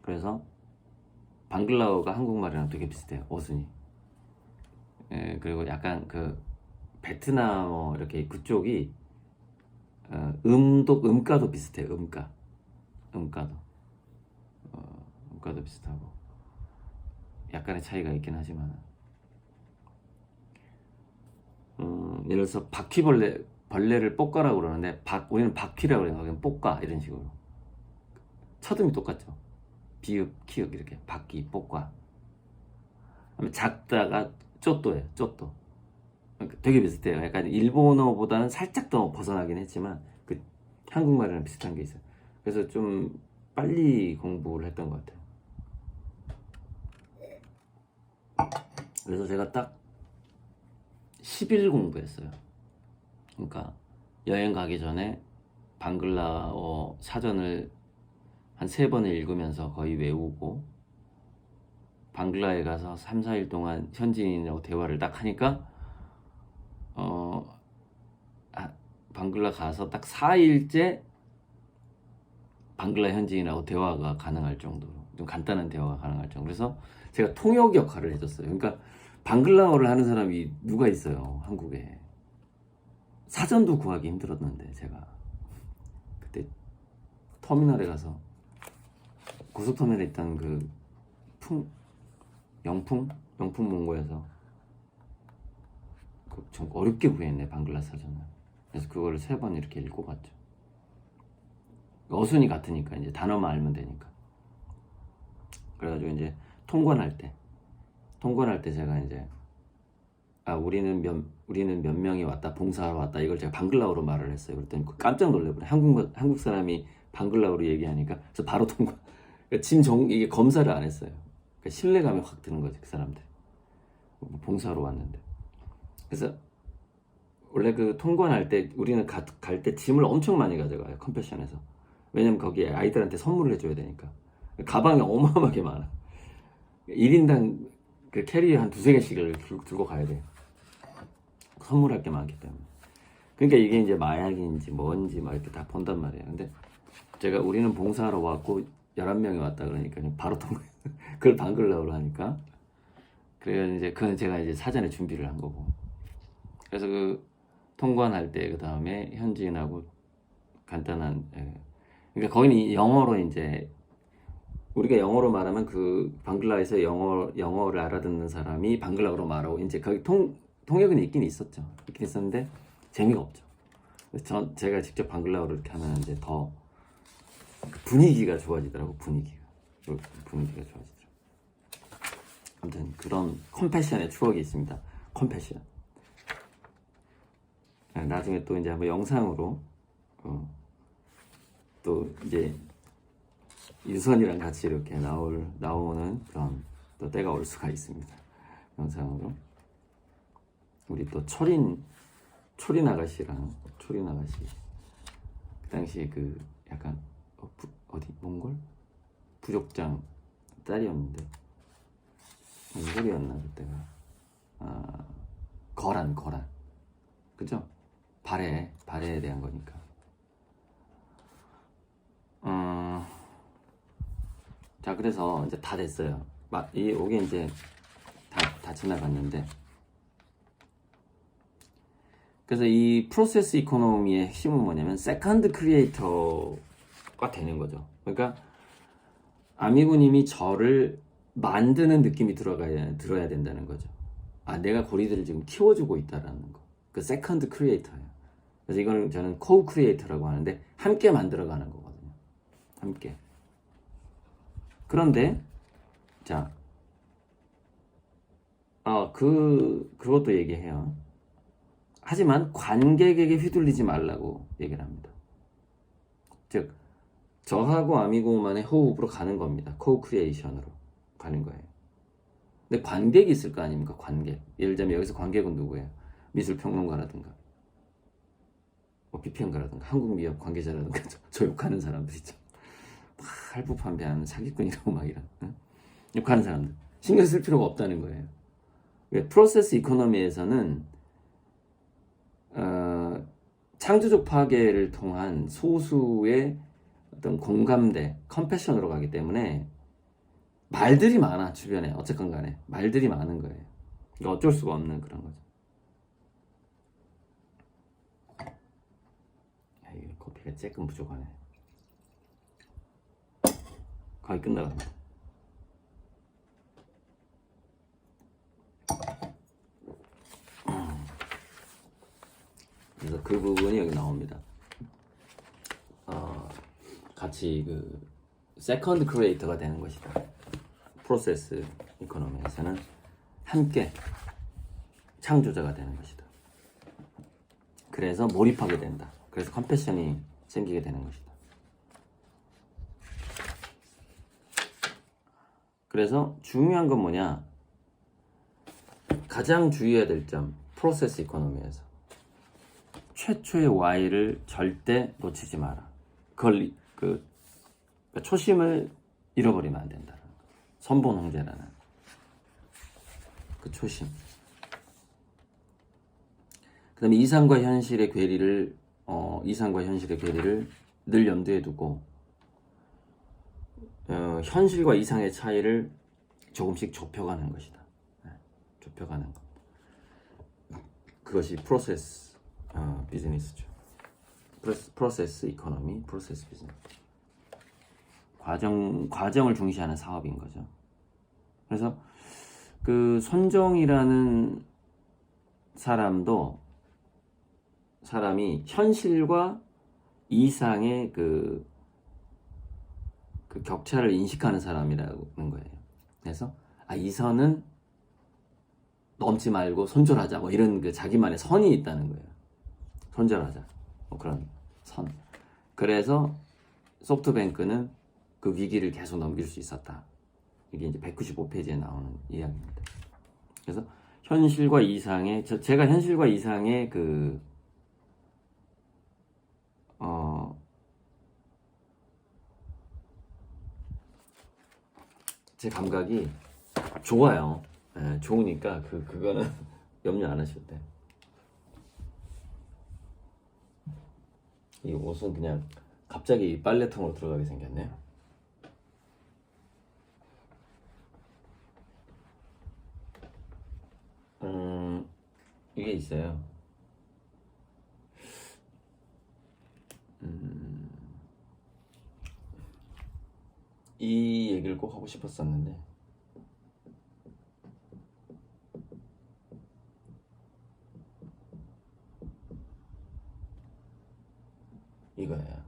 그래서 방글라어가 한국말이랑 되게 비슷해요, 어순이. 그리고 약간 그 베트남어 이렇게 그쪽이 음가도 비슷해요. 음가도 비슷하고 약간의 차이가 있긴 하지만, 예를 들어서 벌레를 볶아라고 그러는데 우리는 바퀴라고 그래요. 거기는 볶아 이런 식으로. 첫음이 똑같죠. 비읍, 키읔 이렇게 바퀴, 볶아. 작다가 쪼또예요. 쪼또. 그러니까 되게 비슷해요. 약간 일본어보다는 살짝 더 벗어나긴 했지만 그 한국말이랑 비슷한 게 있어요. 그래서 좀 빨리 공부를 했던 것 같아요. 그래서 제가 딱 10일 공부했어요. 그러니까 여행 가기 전에 방글라어 사전을 한 3번을 읽으면서 거의 외우고, 방글라에 가서 3, 4일 동안 현지인하고 대화를 딱 하니까 방글라 가서 딱 4일째 방글라 현지인하고 대화가 가능할 정도로, 좀 간단한 대화가 가능할 정도로. 그래서 제가 통역 역할을 해줬어요. 그러니까 방글라어를 하는 사람이 누가 있어요, 한국에. 사전도 구하기 힘들었는데 제가 그때 터미널에 가서 고속터미널에 있던 그 영풍 문고에서 좀 어렵게 구했네, 방글라 사전을. 그래서 그거를 3번 이렇게 읽어봤죠. 어순이 같으니까 이제 단어만 알면 되니까. 그래가지고 이제 통관할 때 제가 이제 우리는 몇 명이 왔다, 봉사하러 왔다, 이걸 제가 방글라어로 말을 했어요. 그랬더니 깜짝 놀래버려. 한국 사람이 방글라어로 얘기하니까. 그래서 바로 통과. 이게 검사를 안 했어요. 그러니까 신뢰감이 확 드는 거지, 그 사람들. 봉사하러 왔는데. 그래서 원래 그 통관할 때 우리는 갈 때 짐을 엄청 많이 가져가요, 컴패션에서. 왜냐면 거기에 아이들한테 선물을 해줘야 되니까. 가방이 어마어마하게 많아. 1인당 그 캐리어 한 2-3개씩을 들고 가야 돼. 선물할 게 많기 때문에. 그러니까 이게 이제 마약인지 뭔지 막 이렇게 다 본단 말이에요. 근데 우리는 봉사하러 왔고 11명이 왔다 그러니까 바로 그걸 방글라어로 하니까. 그래서 이제 그건 제가 이제 사전에 준비를 한 거고. 그래서 그 통관할 때 그 다음에 현지인하고 간단한, 그러니까 거기는 영어로 이제 우리가 영어로 말하면 그 방글라에서 영어를 알아듣는 사람이 방글라어로 말하고 이제 거기 통역은 있긴 있었는데 재미가 없죠. 그래서 제가 직접 방글라어로 이렇게 하면 이제 더 분위기가 좋아지더라고. 분위기가 좋아지더라고. 아무튼 그런 컴패션의 추억이 있습니다. 컴패션. 나중에 또 이제 한번 영상으로 또 이제 유선이랑 같이 이렇게 나오는 그런 또 때가 올 수가 있습니다. 영상으로. 우리 또 초린 아가씨 그 당시 그 약간 어디 몽골 부족장 딸이었는데 몽골이었나 그때가. 거란 그죠? 발해에 대한 거니까. 자, 그래서 이제 다 됐어요. 이게 이제 다 지나갔는데. 그래서 이 프로세스 이코노미의 핵심은 뭐냐면 세컨드 크리에이터가 되는 거죠. 그러니까 아미고님이 저를 만드는 느낌이 들어야 된다는 거죠. 내가 고리들을 지금 키워주고 있다라는 거. 그 세컨드 크리에이터예요. 그래서 이거는 저는 코우 크리에이터라고 하는데 함께 만들어가는 거거든요. 함께. 그런데 자, 그것도 얘기해요. 하지만 관객에게 휘둘리지 말라고 얘기를 합니다. 즉 저하고 아미고만의 호흡으로 가는 겁니다. 코크리에이션으로 가는 거예요. 근데 관객이 있을 거 아닙니까? 관객. 예를 들자면 여기서 관객은 누구예요? 미술평론가라든가 비평가라든가 한국미협 관계자라든가 저 욕하는 사람들 있죠. 막 할부판배하는 사기꾼이라고 막 이런 욕하는 사람들. 신경 쓸 필요가 없다는 거예요. 프로세스 이코노미에서는 창조적 파괴를 통한 소수의 어떤 공감대, 컴패션으로 가기 때문에 말들이 많아. 주변에 어쨌건 간에 말들이 많은 거예요. 그러니까 어쩔 수가 없는 그런 거죠. 이 커피가 조금 부족하네. 거의 끝나갑니다. 그래서 그 부분이 여기 나옵니다. 같이 그 세컨드 크리에이터가 되는 것이다. 프로세스 이코노미에서는 함께 창조자가 되는 것이다. 그래서 몰입하게 된다. 그래서 컴패션이 생기게 되는 것이다. 그래서 중요한 건 뭐냐? 가장 주의해야 될 점, 프로세스 이코노미에서 최초의 Y를 절대 놓치지 마라. 그걸 초심을 잃어버리면 안 된다. 선본 형제라는 그 초심. 그다음에 이상과 현실의 괴리를 늘 염두에 두고 현실과 이상의 차이를 조금씩 좁혀가는 것이다. 좁혀가는 것. 그것이 프로세스 비즈니스죠. 프로세스 이코노미, 프로세스 비즈니스. 과정을 중시하는 사업인 거죠. 그래서 그 손정이라는 사람이 현실과 이상의 그 격차를 인식하는 사람이라는 거예요. 그래서 이 선은 넘지 말고 손절하자, 뭐 이런 그 자기만의 선이 있다는 거예요. 손절하자, 뭐 그런 선. 그래서 소프트뱅크는 그 위기를 계속 넘길 수 있었다. 이게 이제 195페이지에 나오는 이야기입니다. 그래서 현실과 이상의, 제가 현실과 이상의 제 감각이 좋아요. 네, 좋으니까 그거는 염려 안 하셔도 돼. 이 옷은 그냥 갑자기 빨래통으로 들어가게 생겼네요. 이게 있어요. 이 얘기를 꼭 하고 싶었었는데 이거예요.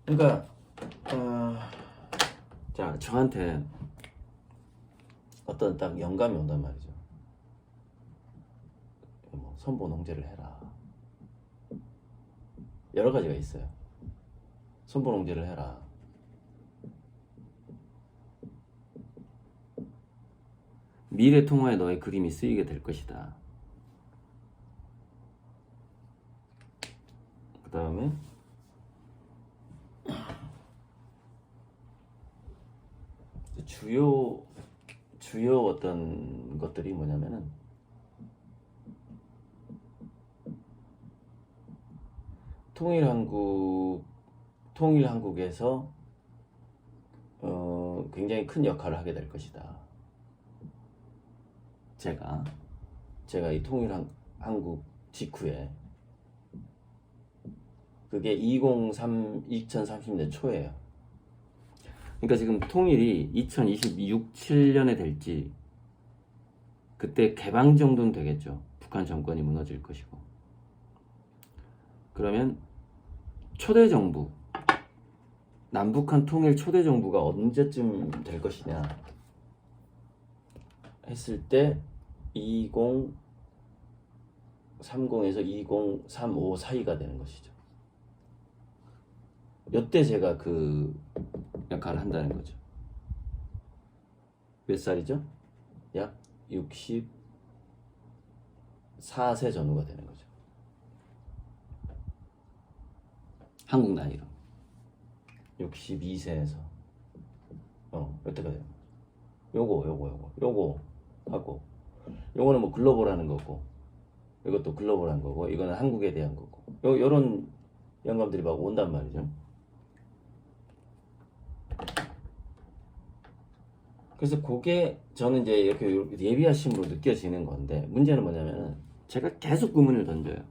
그러니까 자, 저한테 어떤 딱 영감이 온단 말이죠. 뭐 선보 농제를 해라. 여러 가지가 있어요. 선보 농제를 해라. 미래 통화에 너의 그림이 쓰이게 될 것이다. 그 다음에 주요 어떤 것들이 뭐냐면은 통일한국에서 굉장히 큰 역할을 하게 될 것이다. 제가 이 통일한국 직후에 그게 2030년 초예요. 그러니까 지금 통일이 2026-7년에 될지 그때 개방 정도는 되겠죠. 북한 정권이 무너질 것이고. 그러면 초대 정부, 남북한 통일 초대 정부가 언제쯤 될 것이냐 했을 때 2030에서 2035 사이가 되는 것이죠. 이때 제가 그 역할을 한다는 거죠. 몇 살이죠? 약 64세 전후가 되는 거죠. 한국 나이로 62세에서 여태가 되는 거죠. 요거 하고 요거는 뭐 글로벌하는 거고 이것도 글로벌한 거고 이거는 한국에 대한 거고 요런 영감들이 막 온단 말이죠. 그래서 그게 저는 이제 이렇게 예비하심으로 느껴지는 건데 문제는 뭐냐면은 제가 계속 의문을 던져요.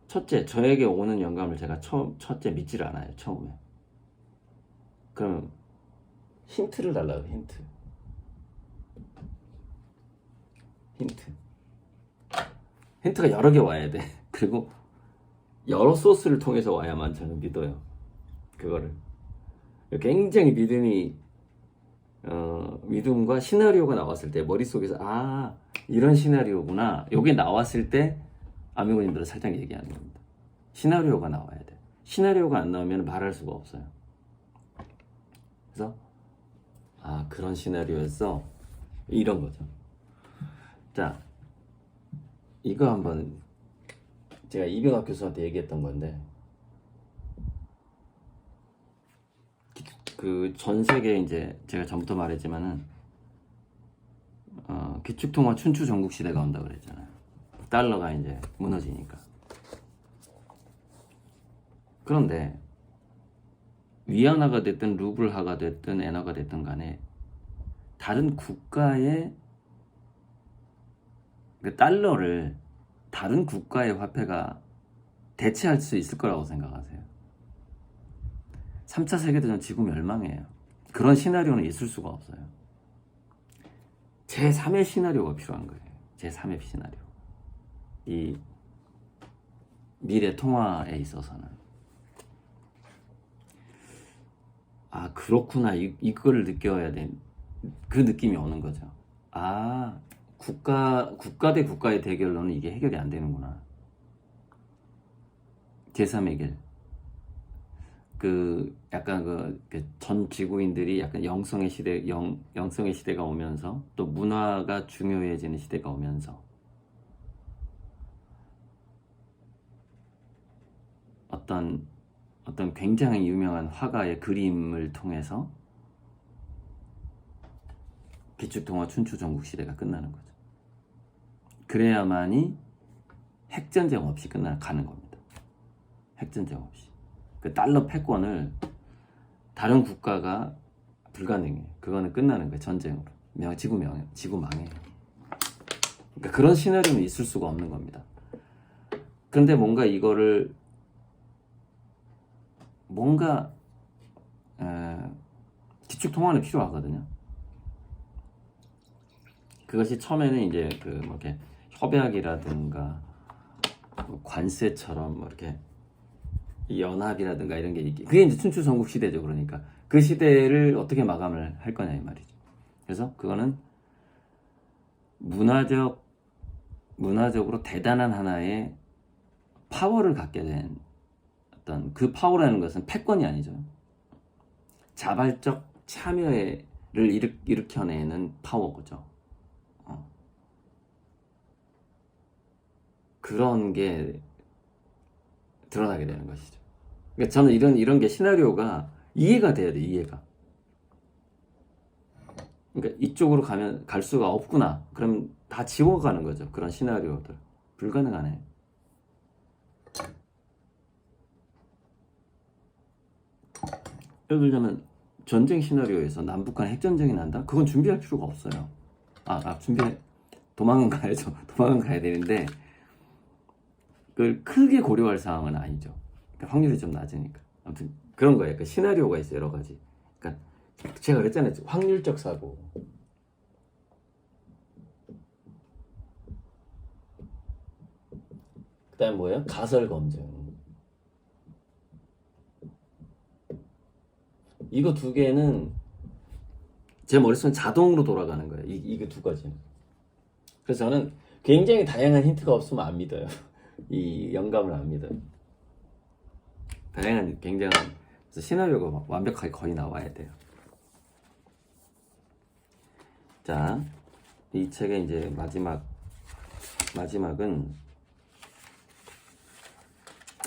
첫째, 저에게 오는 영감을 제가 첫째 믿지를 않아요. 처음에. 그럼 힌트를 달라고. 힌트가 여러 개 와야 돼. 그리고 여러 소스를 통해서 와야만 저는 믿어요. 그거를. 굉장히 믿음과 시나리오가 나왔을 때 머릿속에서 이런 시나리오구나. 요게 나왔을 때 아미고님들은 살짝 얘기하는 겁니다. 시나리오가 나와야 돼. 시나리오가 안 나오면 말할 수가 없어요. 그래서 그런 시나리오였어. 이런 거죠. 자, 이거 한번 제가 이병학 교수한테 얘기했던 건데 그 전 세계 이제 제가 전부터 말했지만은 기축통화 춘추 전국 시대가 온다 그랬잖아요. 달러가 이제 무너지니까. 그런데 위안화가 됐든 루블화가 됐든 엔화가 됐든 간에 다른 국가의 그 달러를 다른 국가의 화폐가 대체할 수 있을 거라고 생각하세요? 3차 세계대전 지구 멸망이에요. 그런 시나리오는 있을 수가 없어요. 제3의 시나리오가 필요한 거예요. 제3의 시나리오. 이 미래 통화에 있어서는. 아, 그렇구나. 이거를 느껴야 돼. 그 느낌이 오는 거죠. 아, 국가 대 국가의 대결로는 이게 해결이 안 되는구나. 제3의 길. 약간 전 지구인들이 약간 영성의 시대가 오면서 또 문화가 중요해지는 시대가 오면서 어떤 굉장히 유명한 화가의 그림을 통해서 기축통화 춘추전국 시대가 끝나는 거죠. 그래야만이 핵전쟁 없이 가는 겁니다. 핵전쟁 없이. 그 달러 패권을 다른 국가가 불가능해요. 그거는 끝나는 거예요. 전쟁으로. 지구 망해요. 그러니까 그런 시나리오는 있을 수가 없는 겁니다. 그런데 기축통화는 필요하거든요. 그것이 처음에는 이제 이렇게 협약이라든가 관세처럼 이렇게 연합이라든가 이런 게 있기. 그게 이제 춘추전국 시대죠. 그러니까 그 시대를 어떻게 마감을 할 거냐 이 말이죠. 그래서 그거는 문화적으로 대단한 하나의 파워를 갖게 된 어떤 그 파워라는 것은 패권이 아니죠. 자발적 참여를 일으켜내는 파워죠. 그런 게 드러나게 되는 것이죠. 그러니까 저는 이런 게 시나리오가 이해가 돼야 돼, 이해가. 그러니까 이쪽으로 갈 수가 없구나. 그럼 다 지워가는 거죠. 그런 시나리오들. 불가능하네. 예를 들자면 전쟁 시나리오에서 남북 간 핵전쟁이 난다? 그건 준비할 필요가 없어요. 도망은 가야죠. 도망은 가야 되는데 그걸 크게 고려할 사항은 아니죠. 그러니까 확률이 좀 낮으니까. 아무튼 그런 거예요. 그 시나리오가 있어요, 여러 가지. 그러니까 제가 그랬잖아요. 확률적 사고. 그다음 뭐예요? 가설 검증. 이거 두 개는 제 머릿속에 자동으로 돌아가는 거예요. 이거 두 가지는. 그래서 저는 굉장히 다양한 힌트가 없으면 안 믿어요. 이 영감을 안 믿어요. 다양한 굉장한 시나리오가 완벽하게 거의 나와야 돼요. 자, 이 책의 이제 마지막은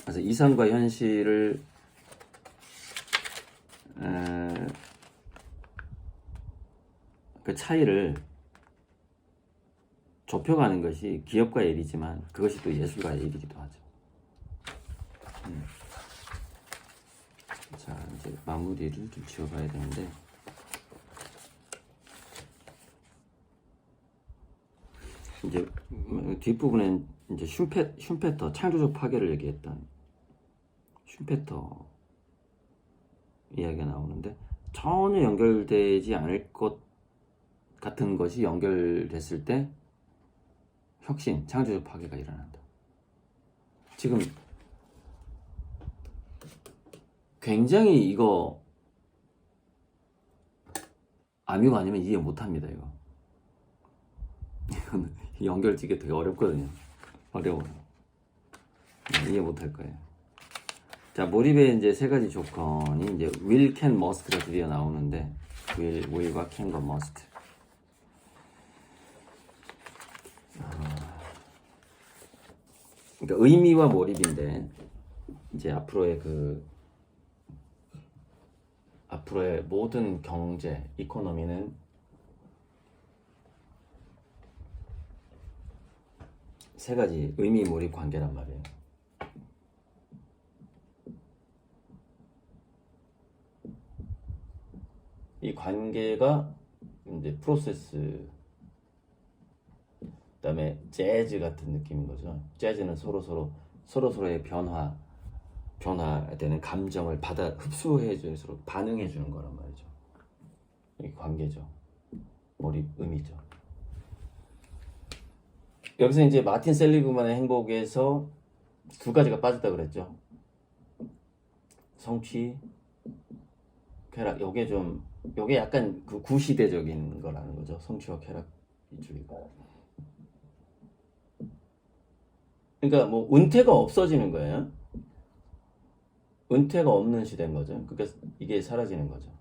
그래서 이상과 현실을 그 차이를 좁혀가는 것이 기업가의 일이지만 그것이 또 예술가의 일이기도 하죠. 자, 이제 마무리를 좀 지어봐야 되는데 이제 뒷부분엔 이제 슌페터 창조적 파괴를 얘기했던 슌페터 이야기가 나오는데 전혀 연결되지 않을 것 같은 것이 연결됐을 때 혁신, 창조적 파괴가 일어난다. 지금 굉장히 이거 아미고 아니면 이해 못합니다. 이거는 연결짓기 되게 어렵거든요. 어려워요. 이해 못할 거예요. 자, 몰입의 이제 세 가지 조건이 이제 will, can, must가 드디어 나오는데 will과 can과 must. 그러니까 의미와 몰입인데 이제 앞으로의 모든 경제, 이코노미는 세 가지 의미 몰입 관계란 말이에요. 이 관계가 이제 프로세스 그다음에 재즈 같은 느낌인 거죠. 재즈는 서로의 변화되는 감정을 받아 흡수해주는, 서로 반응해주는 거란 말이죠. 이게 관계죠. 몰입, 의미죠. 여기서 이제 마틴 셀리그만의 행복에서 두 가지가 빠졌다 그랬죠. 성취, 쾌락. 요게 약간 그 구시대적인 거라는 거죠. 성취와 쾌락 이주의가. 그러니까 뭐 은퇴가 없어지는 거예요. 은퇴가 없는 시대인 거죠. 그러니까 이게 사라지는 거죠.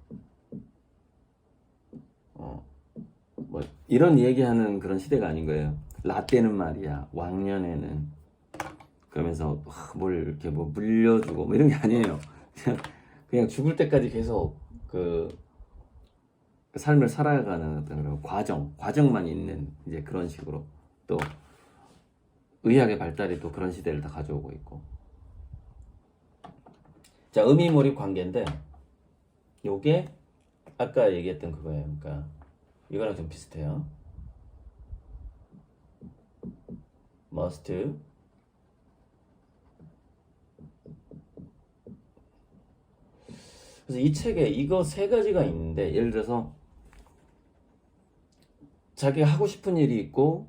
뭐 이런 얘기하는 그런 시대가 아닌 거예요. 라떼는 말이야, 왕년에는 그러면서 뭘 이렇게 뭐 물려주고 뭐 이런 게 아니에요. 그냥 죽을 때까지 계속 그 삶을 살아가는 어떤 그런 과정만 있는 이제 그런 식으로, 또 의학의 발달이 또 그런 시대를 다 가져오고 있고. 자, 의미 몰입 관계인데 요게 아까 얘기했던 그거예요. 그러니까 이거랑 좀 비슷해요. must. 그래서 이 책에 이거 세 가지가 있는데, 예를 들어서 자기가 하고 싶은 일이 있고,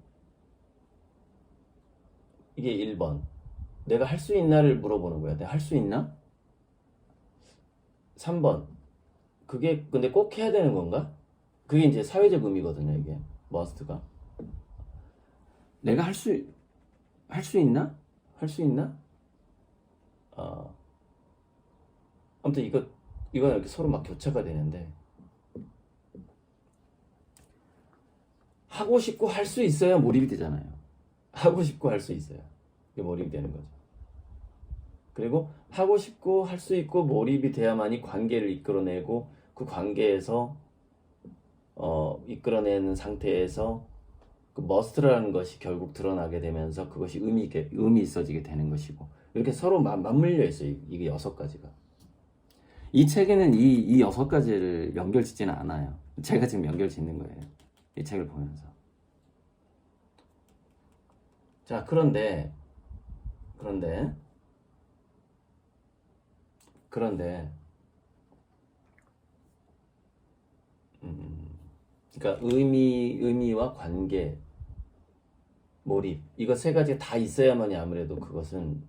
이게 1번 내가 할 수 있나를 물어보는 거야. 내가 할 수 있나? 3번 그게 근데 꼭 해야 되는 건가? 그게 이제 사회적 의미거든요. 이게 must가. 내가 할 수 있나? 할 수 있나? 아무튼 이거는 이렇게 서로 막 교차가 되는데, 하고 싶고 할 수 있어야 몰입이 되잖아요. 하고 싶고 할 수 있어야 이게 몰입이 되는 거죠. 그리고 하고 싶고 할 수 있고 몰입이 돼야만이 관계를 이끌어내고, 그 관계에서 이끌어내는 상태에서 그 must라는 것이 결국 드러나게 되면서 그것이 의미 있어지게 되는 것이고, 이렇게 서로 맞물려 있어요. 이게 6가지가. 이 책에는 이 6가지를 연결 짓지는 않아요. 제가 지금 연결 짓는 거예요. 이 책을 보면서. 자, 그런데 그러니까 의미와 관계, 몰입, 이거 세 가지가 다 있어야만이 아무래도 그것은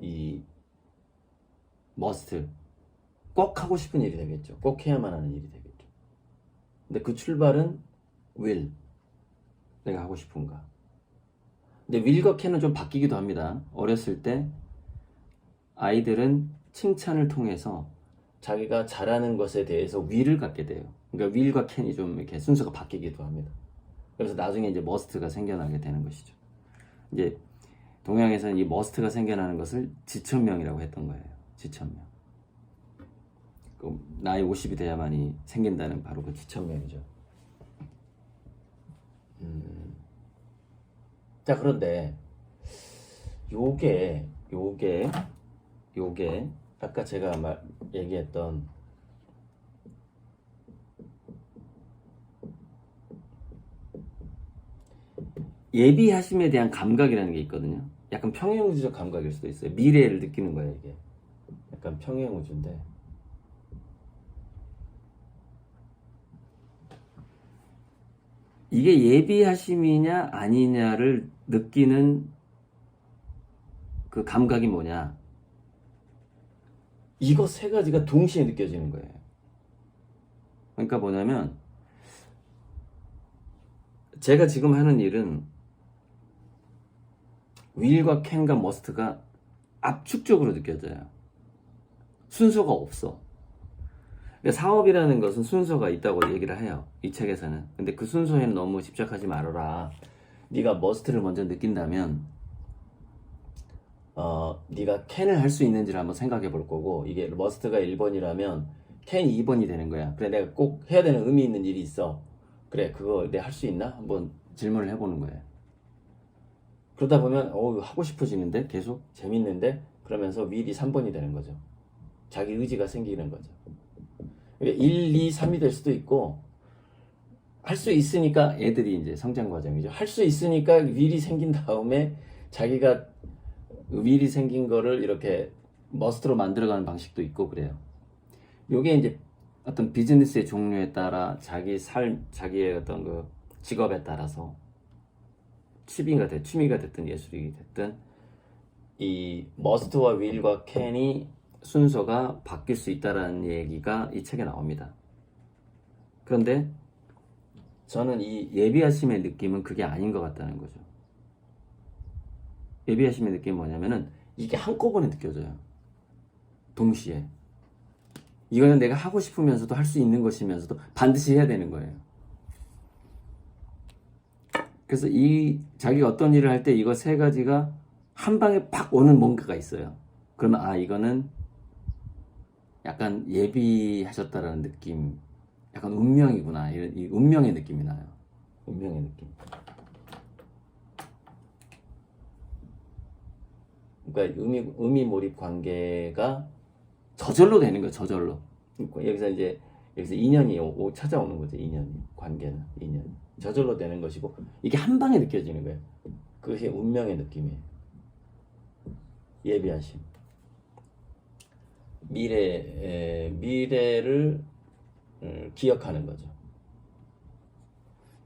이 must, 꼭 하고 싶은 일이 되겠죠. 꼭 해야만 하는 일이 되겠죠. 근데 그 출발은 will, 내가 하고 싶은가. 근데 will과 can은 좀 바뀌기도 합니다. 어렸을 때 아이들은 칭찬을 통해서 자기가 잘하는 것에 대해서 will을 갖게 돼요. 그러니까 will과 can이 좀 이렇게 순서가 바뀌기도 합니다. 그래서 나중에 이제 must가 생겨나게 되는 것이죠. 이제 동양에서는 이 must가 생겨나는 것을 지천명이라고 했던 거예요. 지천명. 나이 50이 돼야만이 생긴다는 바로 그 지천명이죠. 자, 그런데 요게 아까 제가 얘기했던 예비하심에 대한 감각이라는 게 있거든요. 약간 평행우주적 감각일 수도 있어요. 미래를 느끼는 거예요. 이게 약간 평행우주인데, 이게 예비하심이냐 아니냐를 느끼는 그 감각이 뭐냐, 이거 세 가지가 동시에 느껴지는 거예요. 그러니까 뭐냐면, 제가 지금 하는 일은 will과 can과 must가 압축적으로 느껴져요. 순서가 없어. 사업이라는 것은 순서가 있다고 얘기를 해요. 이 책에서는. 근데 그 순서에는 너무 집착하지 말아라. 네가 must를 먼저 느낀다면 네가 can을 할 수 있는지를 한번 생각해 볼 거고, 이게 must가 1번이라면 can이 2번이 되는 거야. 그래, 내가 꼭 해야 되는 의미 있는 일이 있어. 그래, 그거 내가 할 수 있나? 한번 질문을 해보는 거예요. 그러다 보면 하고 싶어지는데, 계속 재밌는데, 그러면서 will이 3번이 되는 거죠. 자기 의지가 생기는 거죠. 1, 2, 3이 될 수도 있고, 할 수 있으니까 애들이 이제 성장 과정이죠. 할 수 있으니까 윌이 생긴 다음에 자기가 윌이 생긴 거를 이렇게 머스트로 만들어가는 방식도 있고 그래요. 요게 이제 어떤 비즈니스의 종류에 따라 자기의 어떤 그 직업에 따라서 취미가 됐든 예술이 됐든 이 머스트와 윌과 캔이 순서가 바뀔 수 있다라는 얘기가 이 책에 나옵니다. 그런데 저는 이 예비하심의 느낌은 그게 아닌 것 같다는 거죠. 예비하심의 느낌은 뭐냐면은 이게 한꺼번에 느껴져요. 동시에. 이거는 내가 하고 싶으면서도 할 수 있는 것이면서도 반드시 해야 되는 거예요. 그래서 자기가 어떤 일을 할 때 이거 세 가지가 한 방에 팍 오는 뭔가가 있어요. 그러면 이거는 약간 예비하셨다라는 느낌, 약간 운명이구나, 이런 이 운명의 느낌이 나요. 운명의 느낌. 그러니까 의미몰입 관계가 저절로 되는 거예요. 저절로. 그러니까 여기서 인연이 찾아오는 거죠. 관계는 인연이 저절로 되는 것이고 이게 한 방에 느껴지는 거예요. 그것이 운명의 느낌이에요. 예비하심. 미래를 기억하는 거죠.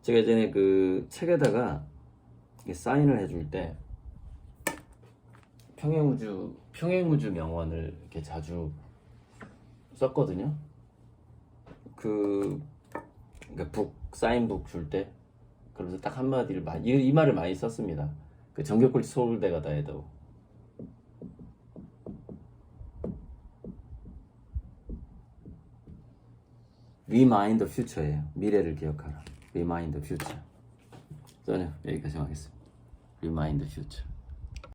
제가 예전에 그 책에다가 사인을 해줄 때 평행우주 명언을 이렇게 자주 썼거든요. 그러니까 사인북 줄 때 그러면서 딱 한마디를 이 말을 많이 썼습니다. 그 정겹골치 서울대 가다 해도 Remind the future예요. 미래를 기억하라. Remind the future. 저는 여기까지 하겠습니다. Remind the future.